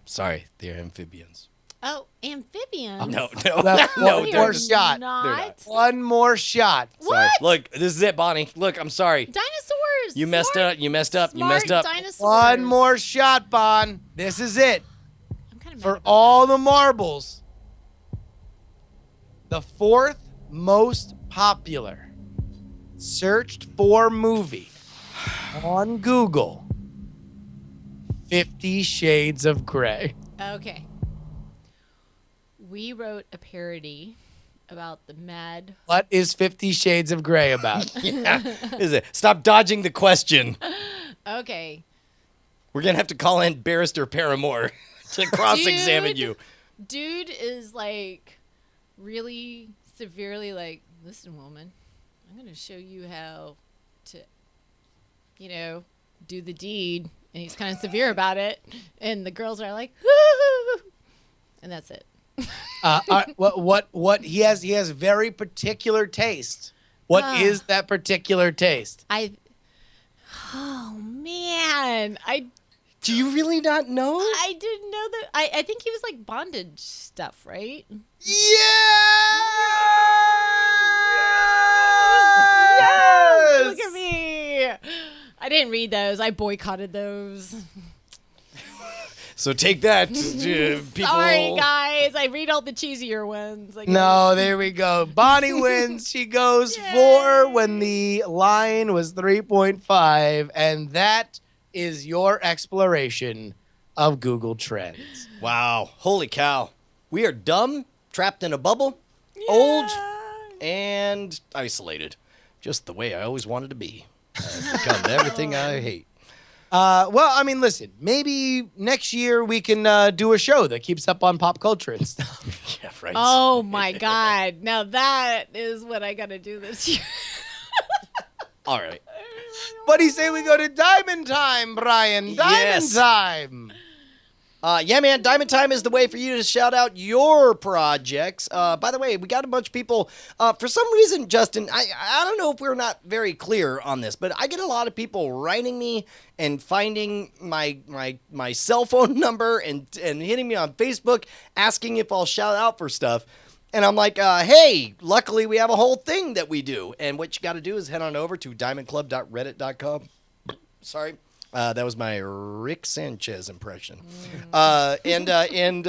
Sorry, they're amphibians. Oh, amphibians. No, Left no, one They they're more are shot. Not. They're not. One more shot. Sorry. What? Look, this is it, Bonnie. Look, I'm sorry. Dinosaurs. You messed Smart- up. You messed up. You smart messed up. Dinosaurs. One more shot, Bon. This is it. I'm kind of For all the marbles. The 4th most popular searched for movie on Google. 50 Shades of Grey. Okay. We wrote a parody about the mad. What is 50 Shades of Grey about? Yeah. Is it? Stop dodging the question. Okay. We're gonna have to call in Barrister Paramore to cross-examine Dude. you. Dude is like really severely like, listen, woman, I'm going to show you how to, do the deed. And he's kind of severe about it. And the girls are like, woo! And that's it. What he has very particular taste. What is that particular taste? Oh man, Do you really not know? I didn't know that. I think he was like bondage stuff, right? Yes! Look at me. I didn't read those. I boycotted those. So take that, people. Sorry, guys. I read all the cheesier ones. I guess. No, there we go. Bonnie wins. She goes 4 when the line was 3.5. And that is your exploration of Google Trends. Wow. Holy cow. We are dumb, trapped in a bubble, old, and isolated. Just the way I always wanted to be. I've become everything I hate. Well, I mean, listen, maybe next year we can do a show that keeps up on pop culture and stuff. Yeah, right. Oh, my God. Now that is what I got to do this year. All right. What do you say we go to Diamond Time, Brian? Diamond Time. Yeah, man, Diamond Time is the way for you to shout out your projects. By the way, we got a bunch of people. For some reason, Justin, I don't know if we're not very clear on this, but I get a lot of people writing me and finding my cell phone number and hitting me on Facebook asking if I'll shout out for stuff. And I'm like, hey, luckily we have a whole thing that we do. And what you got to do is head on over to diamondclub.reddit.com. Sorry. That was my Rick Sanchez impression. And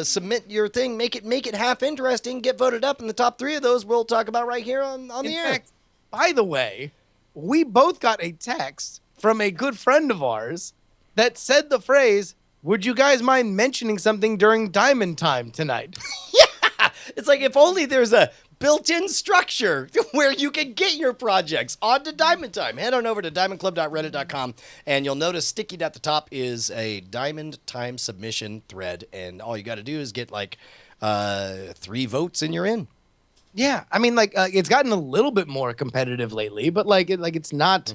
submit your thing. Make it half interesting. Get voted up, and the top 3 of those we'll talk about right here on the air. In fact, by the way, we both got a text from a good friend of ours that said the phrase, "Would you guys mind mentioning something during Diamond Time tonight?" Yeah, it's like if only there's a built-in structure where you can get your projects onto Diamond Time. Head on over to diamondclub.reddit.com, and you'll notice stickied at the top is a Diamond Time submission thread, and all you got to do is get like 3 votes and you're in. Yeah, I mean, like it's gotten a little bit more competitive lately, but it's not,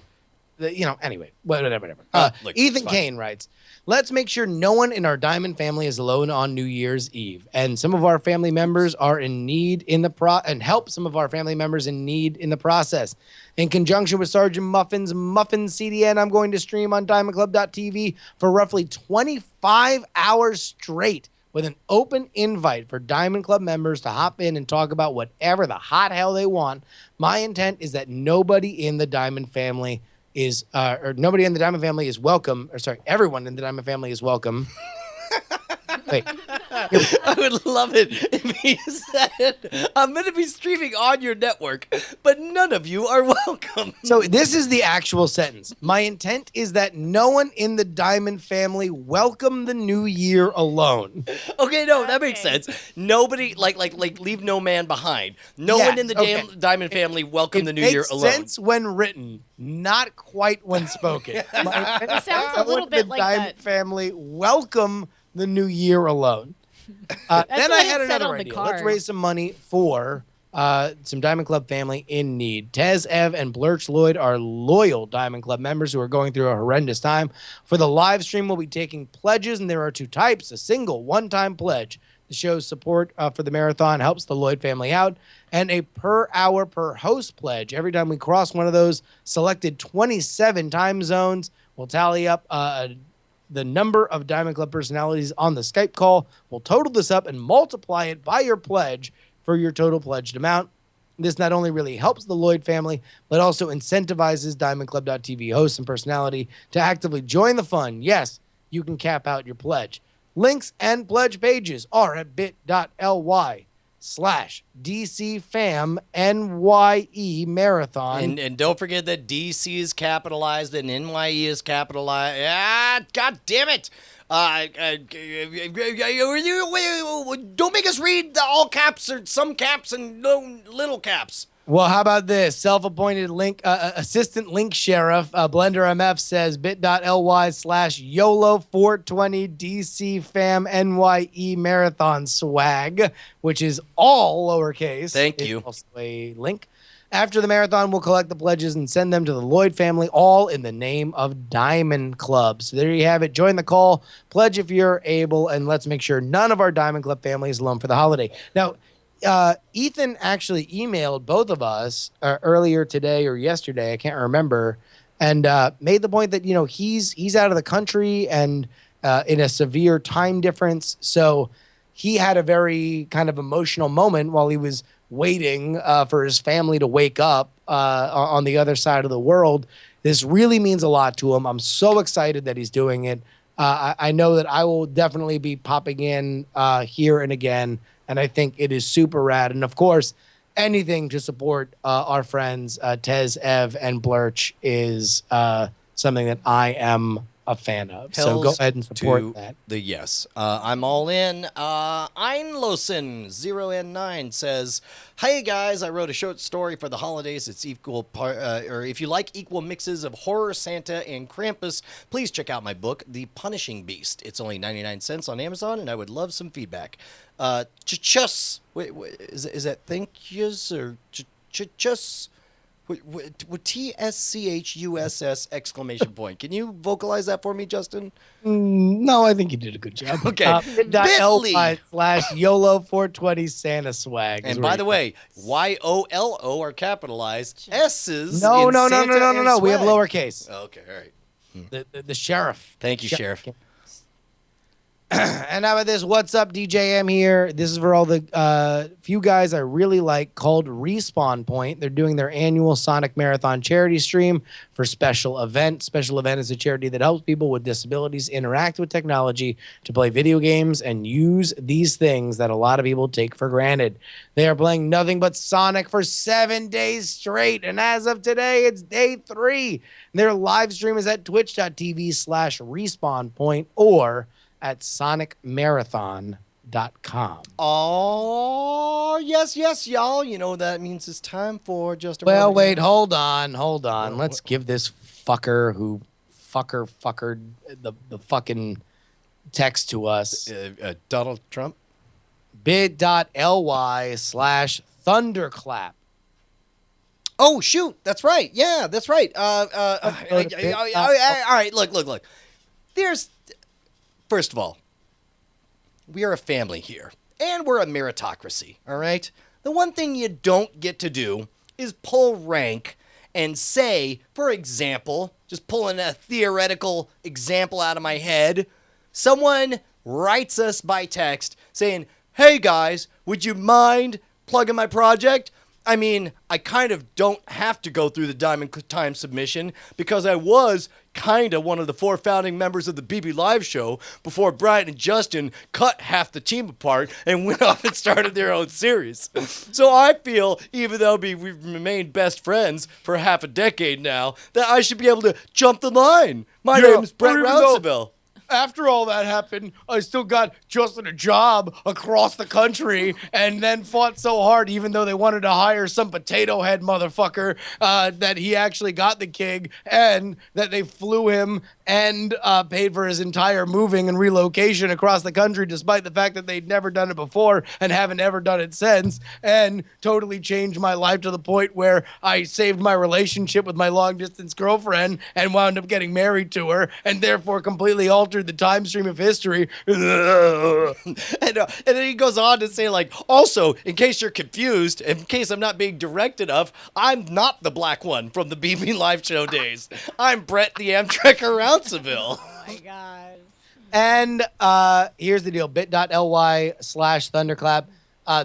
Anyway, whatever. Look, Ethan Kane writes, "Let's make sure no one in our Diamond family is alone on New Year's Eve, and some of our family members are in need and help some of our family members in need in the process. In conjunction with Sergeant Muffin CDN, I'm going to stream on diamondclub.tv for roughly 25 hours straight with an open invite for Diamond Club members to hop in and talk about whatever the hot hell they want. My intent is that nobody in the Diamond family is, nobody in the Diamond family is welcome, everyone in the Diamond family is welcome." Wait. I would love it if he said, "I'm going to be streaming on your network, but none of you are welcome." So this is the actual sentence. "My intent is that no one in the Diamond family welcome the new year alone." Okay, no, that makes sense. Nobody, like leave no man behind. No one in the Diamond family welcome the new year alone. It makes sense when written, not quite when spoken. It sounds a little bit like Diamond that. family welcome the new year alone. Then I had another idea. Let's raise some money for some Diamond Club family in need. Tez, Ev, and Blurch Lloyd are loyal Diamond Club members who are going through a horrendous time. For the live stream, we'll be taking pledges, and there are 2 types: a single one-time pledge. The show's support for the marathon helps the Lloyd family out, and a per hour per host pledge. Every time we cross one of those selected 27 time zones, we'll tally up the number of Diamond Club personalities on the Skype call. We'll total this up and multiply it by your pledge for your total pledged amount. This not only really helps the Lloyd family, but also incentivizes diamondclub.tv hosts and personality to actively join the fun. Yes, you can cap out your pledge. Links and pledge pages are at bit.ly/DCFamNYE Marathon. And don't forget that DC is capitalized and NYE is capitalized. God damn it. Don't make us read the all caps or some caps and no little caps. Well, how about this? Self-appointed assistant link sheriff, Blender MF says bit.ly/YOLO420DCFamNYE Marathon swag, which is all lowercase. Thank you. It's also a link. After the marathon, we'll collect the pledges and send them to the Lloyd family, all in the name of Diamond Club. So there you have it. Join the call, pledge if you're able, and let's make sure none of our Diamond Club family is alone for the holiday. Now, Ethan actually emailed both of us earlier today or yesterday, I can't remember, and made the point that he's out of the country and in a severe time difference. So he had a very kind of emotional moment while he was waiting for his family to wake up on the other side of the world. This really means a lot to him. I'm so excited that he's doing it. I know that I will definitely be popping in here and again. And I think it is super rad. And, of course, anything to support our friends Tez, Ev, and Blurch is something that I am a fan of. So go ahead and support that. Yes. I'm all in. Einlosen0N9 says, "Hey guys, I wrote a short story for the holidays. It's equal or if you like equal mixes of horror, Santa, and Krampus, please check out my book, The Punishing Beast. It's only 99 cents on Amazon, and I would love some feedback." Chus. Wait, is that thank yous or chus? TSCHUSS exclamation point. Can you vocalize that for me, Justin? No, I think you did a good job. Okay. bit.ly/YOLO420 Santa swag. And by the way, YOLO are capitalized. S's. No. In Santa We have swag. lowercase. Okay, all right. The sheriff. Thank you, Sheriff. And how about this? What's up, DJM here? This is for all the few guys I really like called Respawn Point. They're doing their annual Sonic Marathon charity stream for Special Event. Special Event is a charity that helps people with disabilities interact with technology to play video games and use these things that a lot of people take for granted. They are playing nothing but Sonic for 7 days straight. And as of today, it's day 3. Their live stream is at twitch.tv/respawnpoint or at sonicmarathon.com. Oh, yes, y'all. You know what that means it's time for just a Well, wait, hold on. Let's give this fucker who fuckered the fucking text to us. Donald Trump? bit.ly/thunderclap. Oh, shoot. That's right. Yeah, that's right. All right, look. First of all, we are a family here, and we're a meritocracy, all right? The one thing you don't get to do is pull rank and say, for example, just pulling a theoretical example out of my head, someone writes us by text saying, "Hey guys, would you mind plugging my project?" I mean, I kind of don't have to go through the Diamond Time submission because I was kind of one of the 4 founding members of the BB Live show before Brian and Justin cut half the team apart and went off and started their own series. So I feel, even though we've remained best friends for half a decade now, that I should be able to jump the line. My name is Brett Rounsaville. After all that happened, I still got Justin a job across the country and then fought so hard, even though they wanted to hire some potato head motherfucker, that he actually got the gig and that they flew him and paid for his entire moving and relocation across the country, despite the fact that they'd never done it before and haven't ever done it since, and totally changed my life to the point where I saved my relationship with my long-distance girlfriend and wound up getting married to her and therefore completely altered the time stream of history. And then he goes on to say, like, also, in case you're confused, in case I'm not being direct enough, I'm not the black one from the BB Live show days. I'm Brett the Amtrekker Rounsaville. Oh my God. And here's the deal, bit.ly/thunderclap.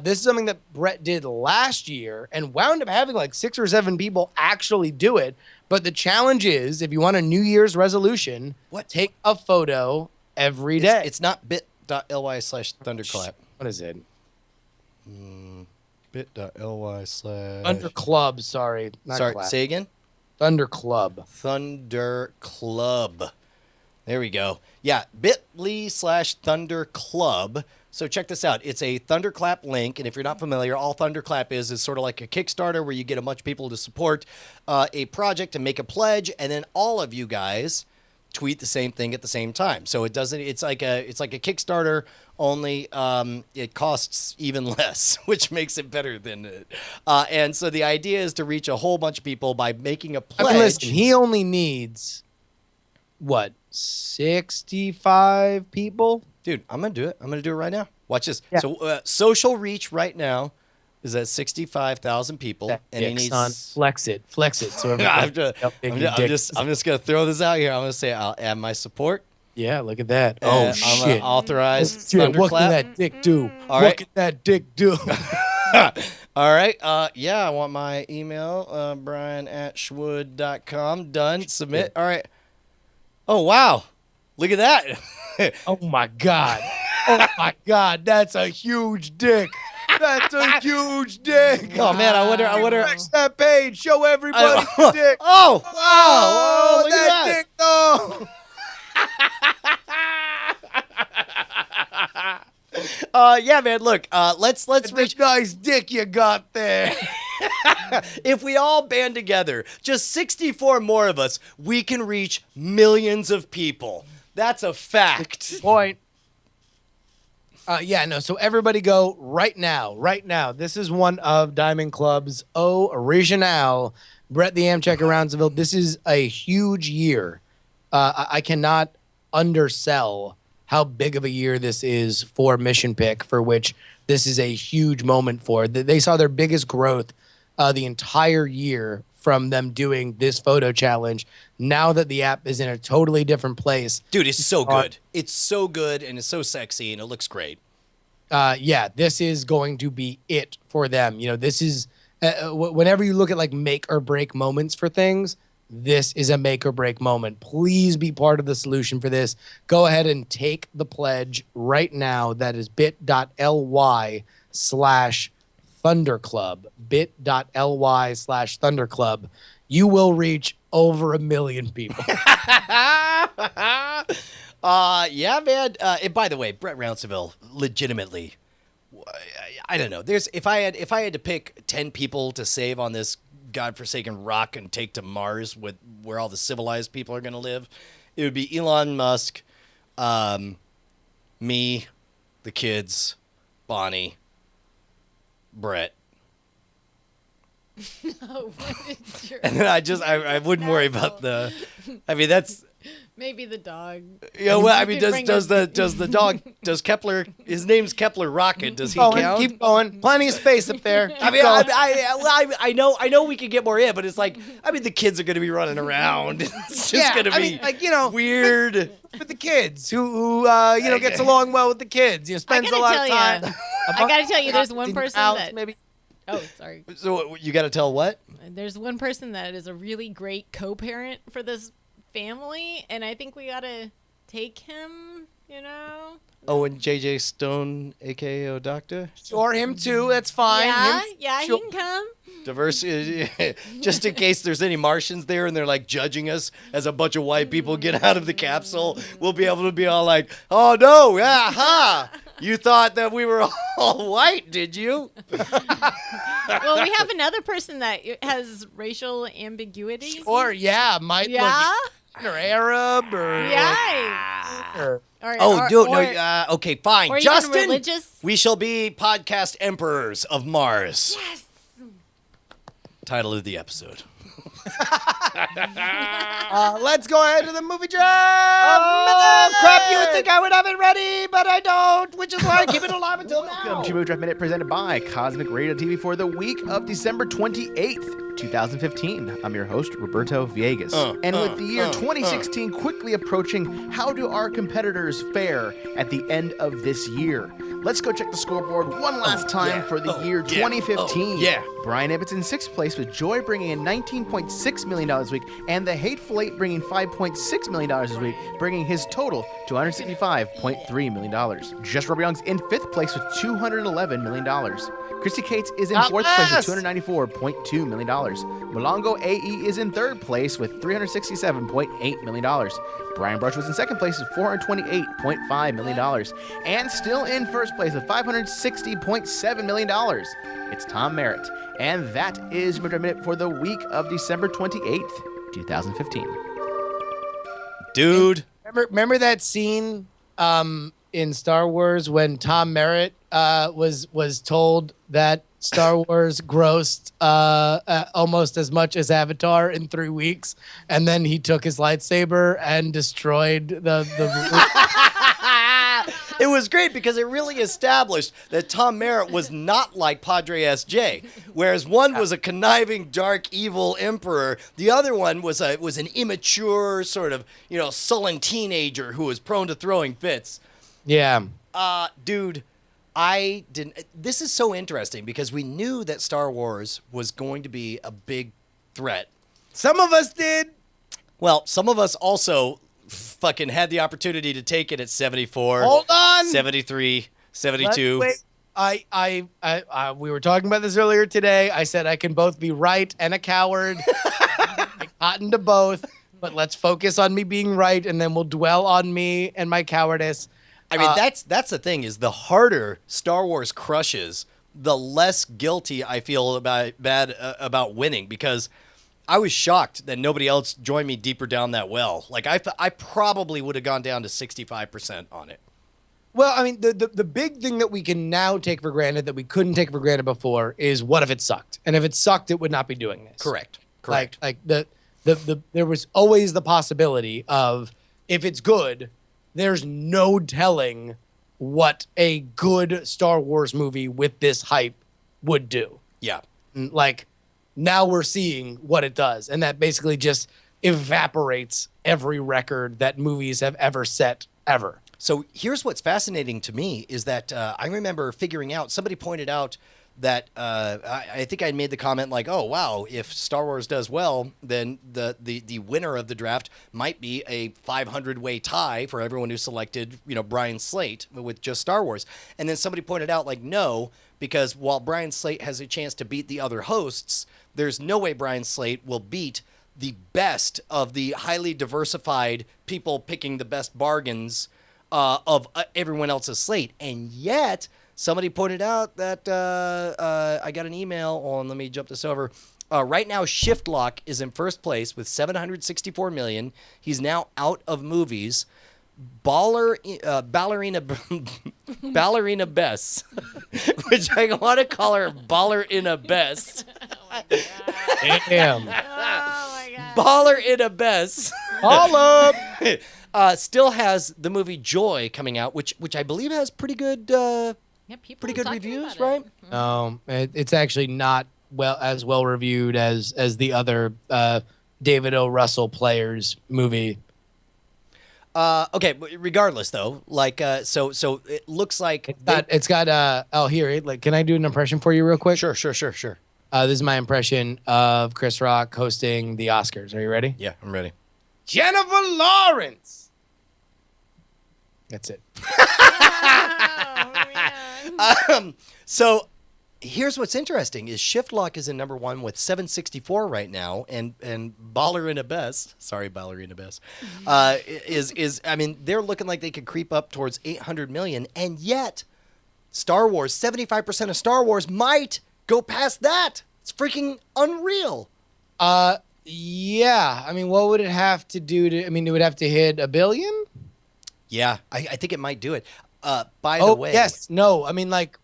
This is something that Brett did last year and wound up having like 6 or 7 people actually do it. But the challenge is, if you want a New Year's resolution, take a photo every day. It's not bit.ly/thunderclap. What is it? Bit.ly/ Thunder Club, sorry. Sorry, clap. say again? Thunder Club. Thunder Club. There we go. Yeah, bit.ly/Thunder Club. So check this out. It's a Thunderclap link, and if you're not familiar, all Thunderclap is sort of like a Kickstarter where you get a bunch of people to support a project and make a pledge, and then all of you guys tweet the same thing at the same time. So it doesn't. It's like a Kickstarter, only it costs even less, which makes it better than it. And so the idea is to reach a whole bunch of people by making a pledge. I mean, listen, he only needs what, 65 people? Dude, I'm going to do it. I'm going to do it right now. Watch this. Yeah. So social reach right now is at 65,000 people. That and he needs... Son. Flex it. So I'm just going to throw this out here. I'm going to say I'll add my support. Yeah, look at that. I'm shit. going to authorize Shit, what can Thunderclap. that dick do? All What right. can that dick do? All right. Yeah, I want my email, brian@schwood.com. Done. Submit. All right. Oh, wow. Look at that. Oh my God. Oh my God. That's a huge dick. That's a huge dick. Oh, man. I wonder. Refresh that page. Show everybody the dick. Oh, wow. Oh, look that at that. dick, though. Yeah, man. Look, let's reach. Nice dick you got there. If we all band together, just 64 more of us, we can reach millions of people. That's a fact. Point. So everybody go right now. Right now. This is one of Diamond Club's original. Brett the Amcheck around Seville. This is a huge year. I cannot undersell how big of a year this is for Mission Pick, for which this is a huge moment for. They saw their biggest growth the entire year from them doing this photo challenge. Now that the app is in a totally different place. Dude, it's so good. It's so good, and it's so sexy, and it looks great. This is going to be it for them. This is whenever you look at like make or break moments for things, this is a make or break moment. Please be part of the solution for this. Go ahead and take the pledge right now. That is bit.ly/thunderclub. bit.ly/thunderclub. You will reach over 1 million people. Yeah, man. And by the way, Brett Rounceville, legitimately, I don't know. If I had to pick 10 people to save on this godforsaken rock and take to Mars, where all the civilized people are going to live, it would be Elon Musk, me, the kids, Bonnie, Brett. And then I wouldn't worry about the. I mean, that's. Maybe the dog. Yeah, well, I mean, does the dog, does Kepler, his name's Kepler Rocket, does he count? Keep going. Plenty of space up there. I know we could get more in, but it's like, I mean, the kids are going to be running around. It's just going to be weird. For the kids who gets along well with the kids, spends a lot of time. I got to tell you, there's one person that. Maybe. Oh, sorry. So you got to tell what? There's one person that is a really great co-parent for this family, and I think we gotta take him, Oh, and JJ Stone, aka Doctor? Sure, him too, that's fine. Yeah, sure. He can come. Diversity, just in case there's any Martians there and they're like judging us as a bunch of white people get out of the capsule, we'll be able to be all like, oh no, you thought that we were all white, did you? Well, we have another person that has racial ambiguity. Or might look or Arab or okay, fine. Or Justin, even religious. We shall be podcast emperors of Mars. Yes. Title of the episode. Let's go ahead to the movie draft. Oh, crap, you would think I would have it ready, but I don't, which is why I keep it alive until now. Welcome to Movie Draft Minute, presented by Cosmic Radio TV for the week of December 28th, 2015. I'm your host, Roberto Villegas. And with the year 2016 quickly approaching, how do our competitors fare at the end of this year? Let's go check the scoreboard one last time for the year 2015. Brian Ibbott's in 6th place with Joy bringing in $19.6 million this week, and The Hateful Eight bringing $5.6 million this week, bringing his total to $165.3 million. Just Rubber Young's in 5th place with $211 million. Christy Cates is in 4th place with $294.2 million. Malongo AE is in 3rd place with $367.8 million. Brian Brush was in 2nd place with $428.5 million. And still in 1st place with $560.7 million. It's Tom Merritt. And that is Movie Draft Minute for the week of December 28th, 2015. Dude. Remember that scene in Star Wars when Tom Merritt was told that Star Wars grossed almost as much as Avatar in 3 weeks, and then he took his lightsaber and destroyed the It was great because it really established that Tom Merritt was not like Padre S.J., whereas one was a conniving, dark, evil emperor. The other one was an immature, sort of, sullen teenager who was prone to throwing fits. Yeah. Dude, I didn't. This is so interesting because we knew that Star Wars was going to be a big threat. Some of us did. Well, some of us also fucking had the opportunity to take it at 74. Hold on. 73, 72. Wait. We were talking about this earlier today. I said I can both be right and a coward. I cotton to both, but let's focus on me being right, and then we'll dwell on me and my cowardice. I mean, that's the thing is the harder Star Wars crushes, the less guilty I feel about winning, because I was shocked that nobody else joined me deeper down that well. Like I probably would have gone down to 65% on it. Well, I mean, the big thing that we can now take for granted that we couldn't take for granted before is what if it sucked? And if it sucked, it would not be doing this. Correct. Like there was always the possibility of, if it's good, there's no telling what a good Star Wars movie with this hype would do. Yeah. Like, now we're seeing what it does, and that basically just evaporates every record that movies have ever set ever. So here's what's fascinating to me is that I remember figuring out, somebody pointed out that I think I made the comment like, oh, wow, if Star Wars does well, then the winner of the draft might be a 500-way tie for everyone who selected, Brian Slate with just Star Wars. And then somebody pointed out like, no, because while Brian Slate has a chance to beat the other hosts, there's no way Brian Slate will beat the best of the highly diversified people picking the best bargains of everyone else's slate. And yet somebody pointed out that I got an email on, let me jump this over. Right now, Shift Lock is in first place with 764 million. He's now out of movies. Ballerina Bess, which I want to call her Ballerina Bess. Damn. Oh my God. Ballerina Bess. All up. Still has the movie Joy coming out, which I believe has pretty good People pretty good talking reviews, about it. right? No, it's actually not as well reviewed as the other David O. Russell Players movie. Okay, but regardless though, like so it looks like It's got here, like, can I do an impression for you real quick? Sure. This is my impression of Chris Rock hosting the Oscars. Are you ready? Yeah, I'm ready. Jennifer Lawrence. That's it. Oh, man. So here's what's interesting is Shift Lock is in number 1 with 764 right now, and Ballerina Bess, is I mean, they're looking like they could creep up towards 800 million, and yet Star Wars, 75% of Star Wars might go past that. It's freaking unreal. Yeah. I mean, what would it have to do to? I mean, it would have to hit $1 billion. Yeah, I think it might do it. By the way, yes, no. I mean, like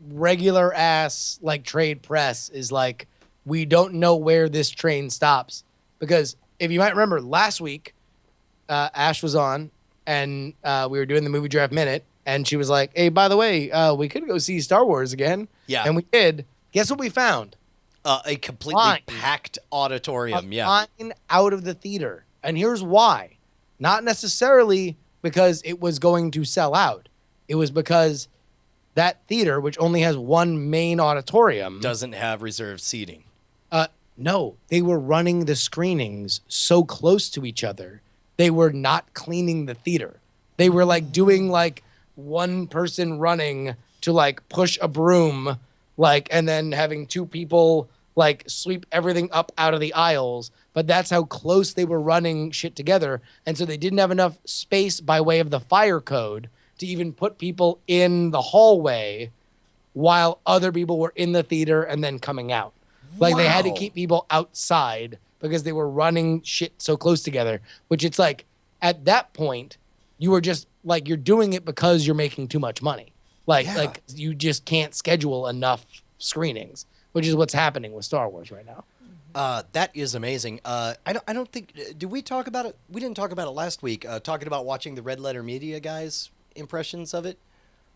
regular ass like trade press is like, we don't know where this train stops, because if you might remember last week, Ash was on and we were doing the movie draft minute, and she was like, "Hey, by the way, we could go see Star Wars again." Yeah, and we did. Guess what we found? A completely packed auditorium. Line out of the theater, and here's why: not necessarily because it was going to sell out. It was because that theater, which only has one main auditorium, doesn't have reserved seating. No, they were running the screenings so close to each other. They were not cleaning the theater. They were like doing like one person running to like push a broom, like, and then having two people like sweep everything up out of the aisles. But that's how close they were running shit together. And so they didn't have enough space by way of the fire code to even put people in the hallway while other people were in the theater and then coming out. Like, they had to keep people outside because they were running shit so close together, which it's like, at that point, you were just like, you're doing it because you're making too much money. Like you just can't schedule enough screenings, which is what's happening with Star Wars right now. That is amazing. I don't think, did we talk about it? We didn't talk about it last week, talking about watching the Red Letter Media guys' impressions of it.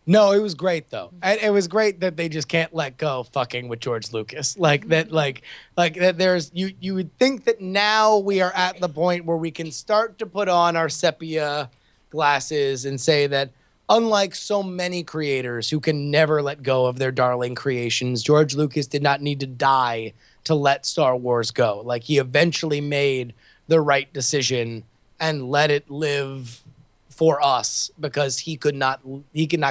No, it was great though. And it was great that they just can't let go fucking with George Lucas. Like that, like that there's, you would think that now we are at the point where we can start to put on our sepia glasses and say that, unlike so many creators who can never let go of their darling creations, George Lucas did not need to die to let Star Wars go. Like, he eventually made the right decision and let it live for us, because he could not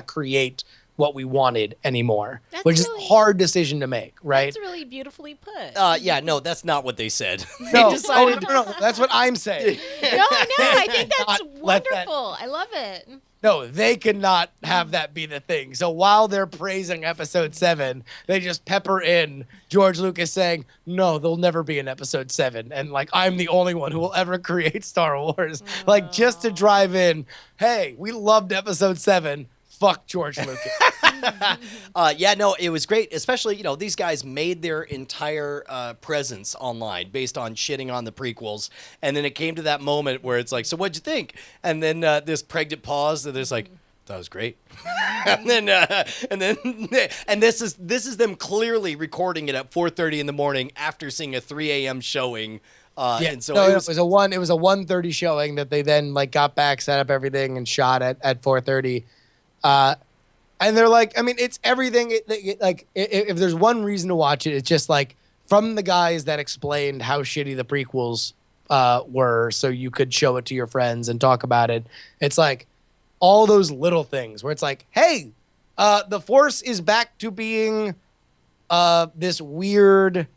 create what we wanted anymore, which is a hard decision to make, right? That's really beautifully put. Yeah, no, that's not what they said. No, no, that's what I'm saying. No, I think that's wonderful. I love it. No, they cannot have that be the thing. So while they're praising episode 7, they just pepper in George Lucas saying, no, there'll never be an episode 7. And like, I'm the only one who will ever create Star Wars. Like, just to drive in, hey, we loved episode 7. Fuck George Lucas. Yeah, no, it was great. Especially, these guys made their entire presence online based on shitting on the prequels. And then it came to that moment where it's like, so what'd you think? And then this pregnant pause, and there's like, that was great. and this is them clearly recording it at 4:30 in the morning after seeing a 3 a.m. showing. And so it was a 1:30 showing that they then like got back, set up everything, and shot at 4:30. And they're like, I mean, it's everything. Like, if there's one reason to watch it, it's just like from the guys that explained how shitty the prequels were, so you could show it to your friends and talk about it. It's like all those little things where it's like, hey, the Force is back to being this weird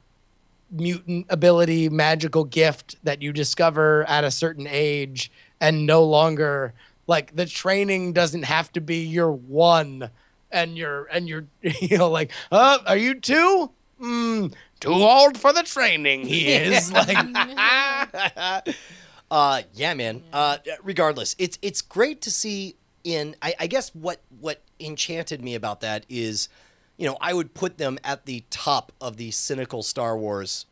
mutant ability, magical gift that you discover at a certain age, and no longer. Like, the training doesn't have to be your 1 and you're like, are you 2? Too old for the training, he is. Like, yeah, man. Regardless, it's great to see I guess what enchanted me about that is, I would put them at the top of the cynical Star Wars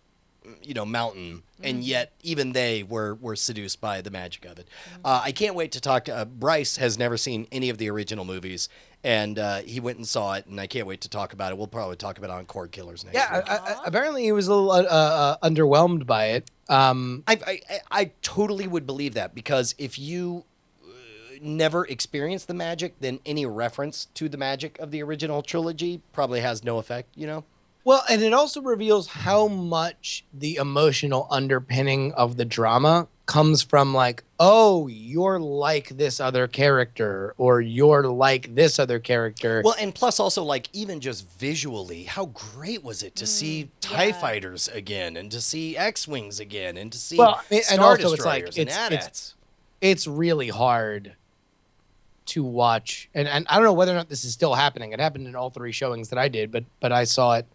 mountain, and yet even they were seduced by the magic of it. I can't wait to talk to Bryce has never seen any of the original movies, and he went and saw it, and I can't wait to talk about it. We'll probably talk about it on Cord Killers next week. Apparently he was a little underwhelmed by it. I totally would believe that, because if you never experienced the magic, then any reference to the magic of the original trilogy probably has no effect, Well, and it also reveals how much the emotional underpinning of the drama comes from, like, oh, you're like this other character, or you're like this other character. Well, and plus also, like, even just visually, how great was it to see TIE fighters again, and to see X-Wings again, and to see Star Destroyers and AT-ATs. It's really hard to watch, and I don't know whether or not this is still happening. It happened in all 3 showings that I did, but I saw it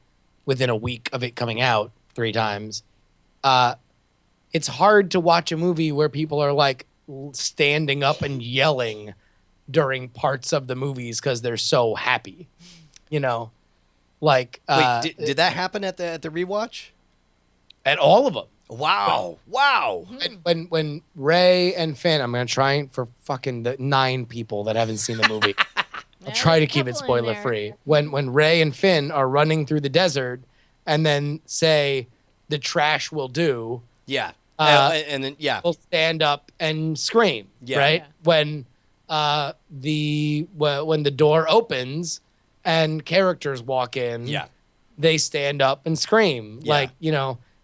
within a week of it coming out 3 times. It's hard to watch a movie where people are like standing up and yelling during parts of the movies because they're so happy, like. Wait, did that happen at the rewatch? At all of them. Wow! When Ray and Finn, I'm gonna try for fucking the 9 people that haven't seen the movie. I'll try to keep it spoiler free. When Ray and Finn are running through the desert, and then say, "The trash will do." Yeah, and then will stand up and scream. Yeah. Right when the door opens and characters walk in. Yeah, they stand up and scream. Yeah. Like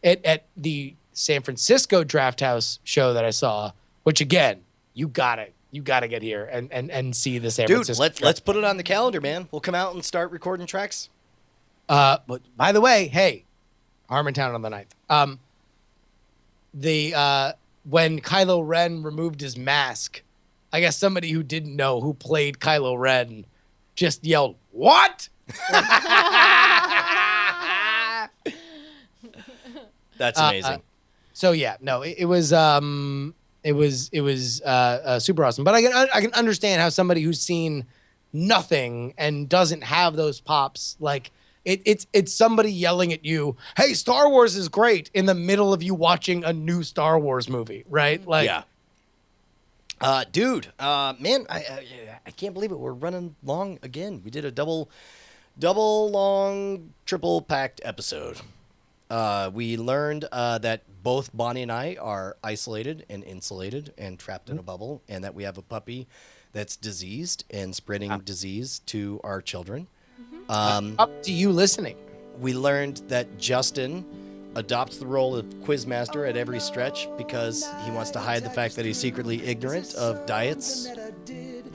at the San Francisco Draft House show that I saw, which again, you got it. You got to get here and see the San Francisco. Dude, let's put it on the calendar, man. We'll come out and start recording tracks. But by the way, hey, Harmontown on the 9th. When Kylo Ren removed his mask, I guess somebody who didn't know who played Kylo Ren just yelled, "What?" That's amazing. So yeah, no, it was super awesome. But I can understand how somebody who's seen nothing and doesn't have those pops, like it's somebody yelling at you, "Hey, Star Wars is great," in the middle of you watching a new Star Wars movie, right? Like, yeah. Dude, man, I can't believe it. We're running long again. We did a double long, triple packed episode. We learned that both Bonnie and I are isolated and insulated and trapped in a bubble, and that we have a puppy that's diseased and spreading disease to our children. Up to you listening. We learned that Justin adopts the role of quizmaster at every stretch because he wants to hide the fact that he's secretly ignorant of diets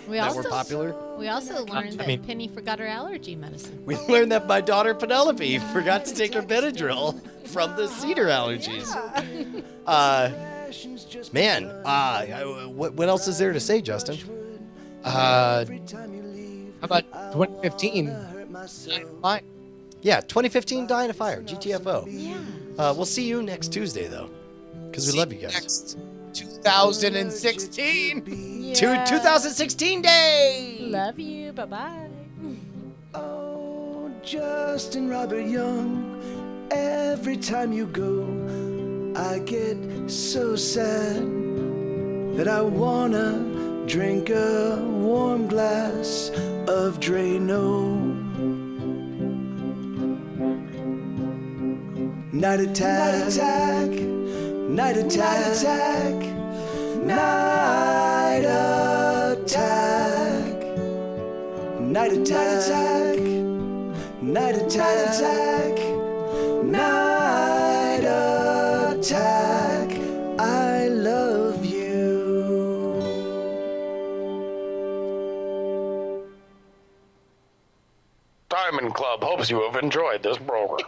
that were popular. We also learned that Penny forgot her allergy medicine. We learned that my daughter Penelope forgot to take her Benadryl from the cedar allergies. Man, what else is there to say, Justin? How about 2015? Fine. Yeah, 2015 Die in a Fire, GTFO. Yeah. We'll see you next Tuesday, though, because we love you guys. Next 2016. 2016 Day! Love you. Bye-bye. Oh, Justin Robert Young, every time you go, I get so sad that I wanna drink a warm glass of Drano. Night attack, night attack, night attack, night attack, night attack, night attack. I love you. Diamond Club hopes you have enjoyed this program.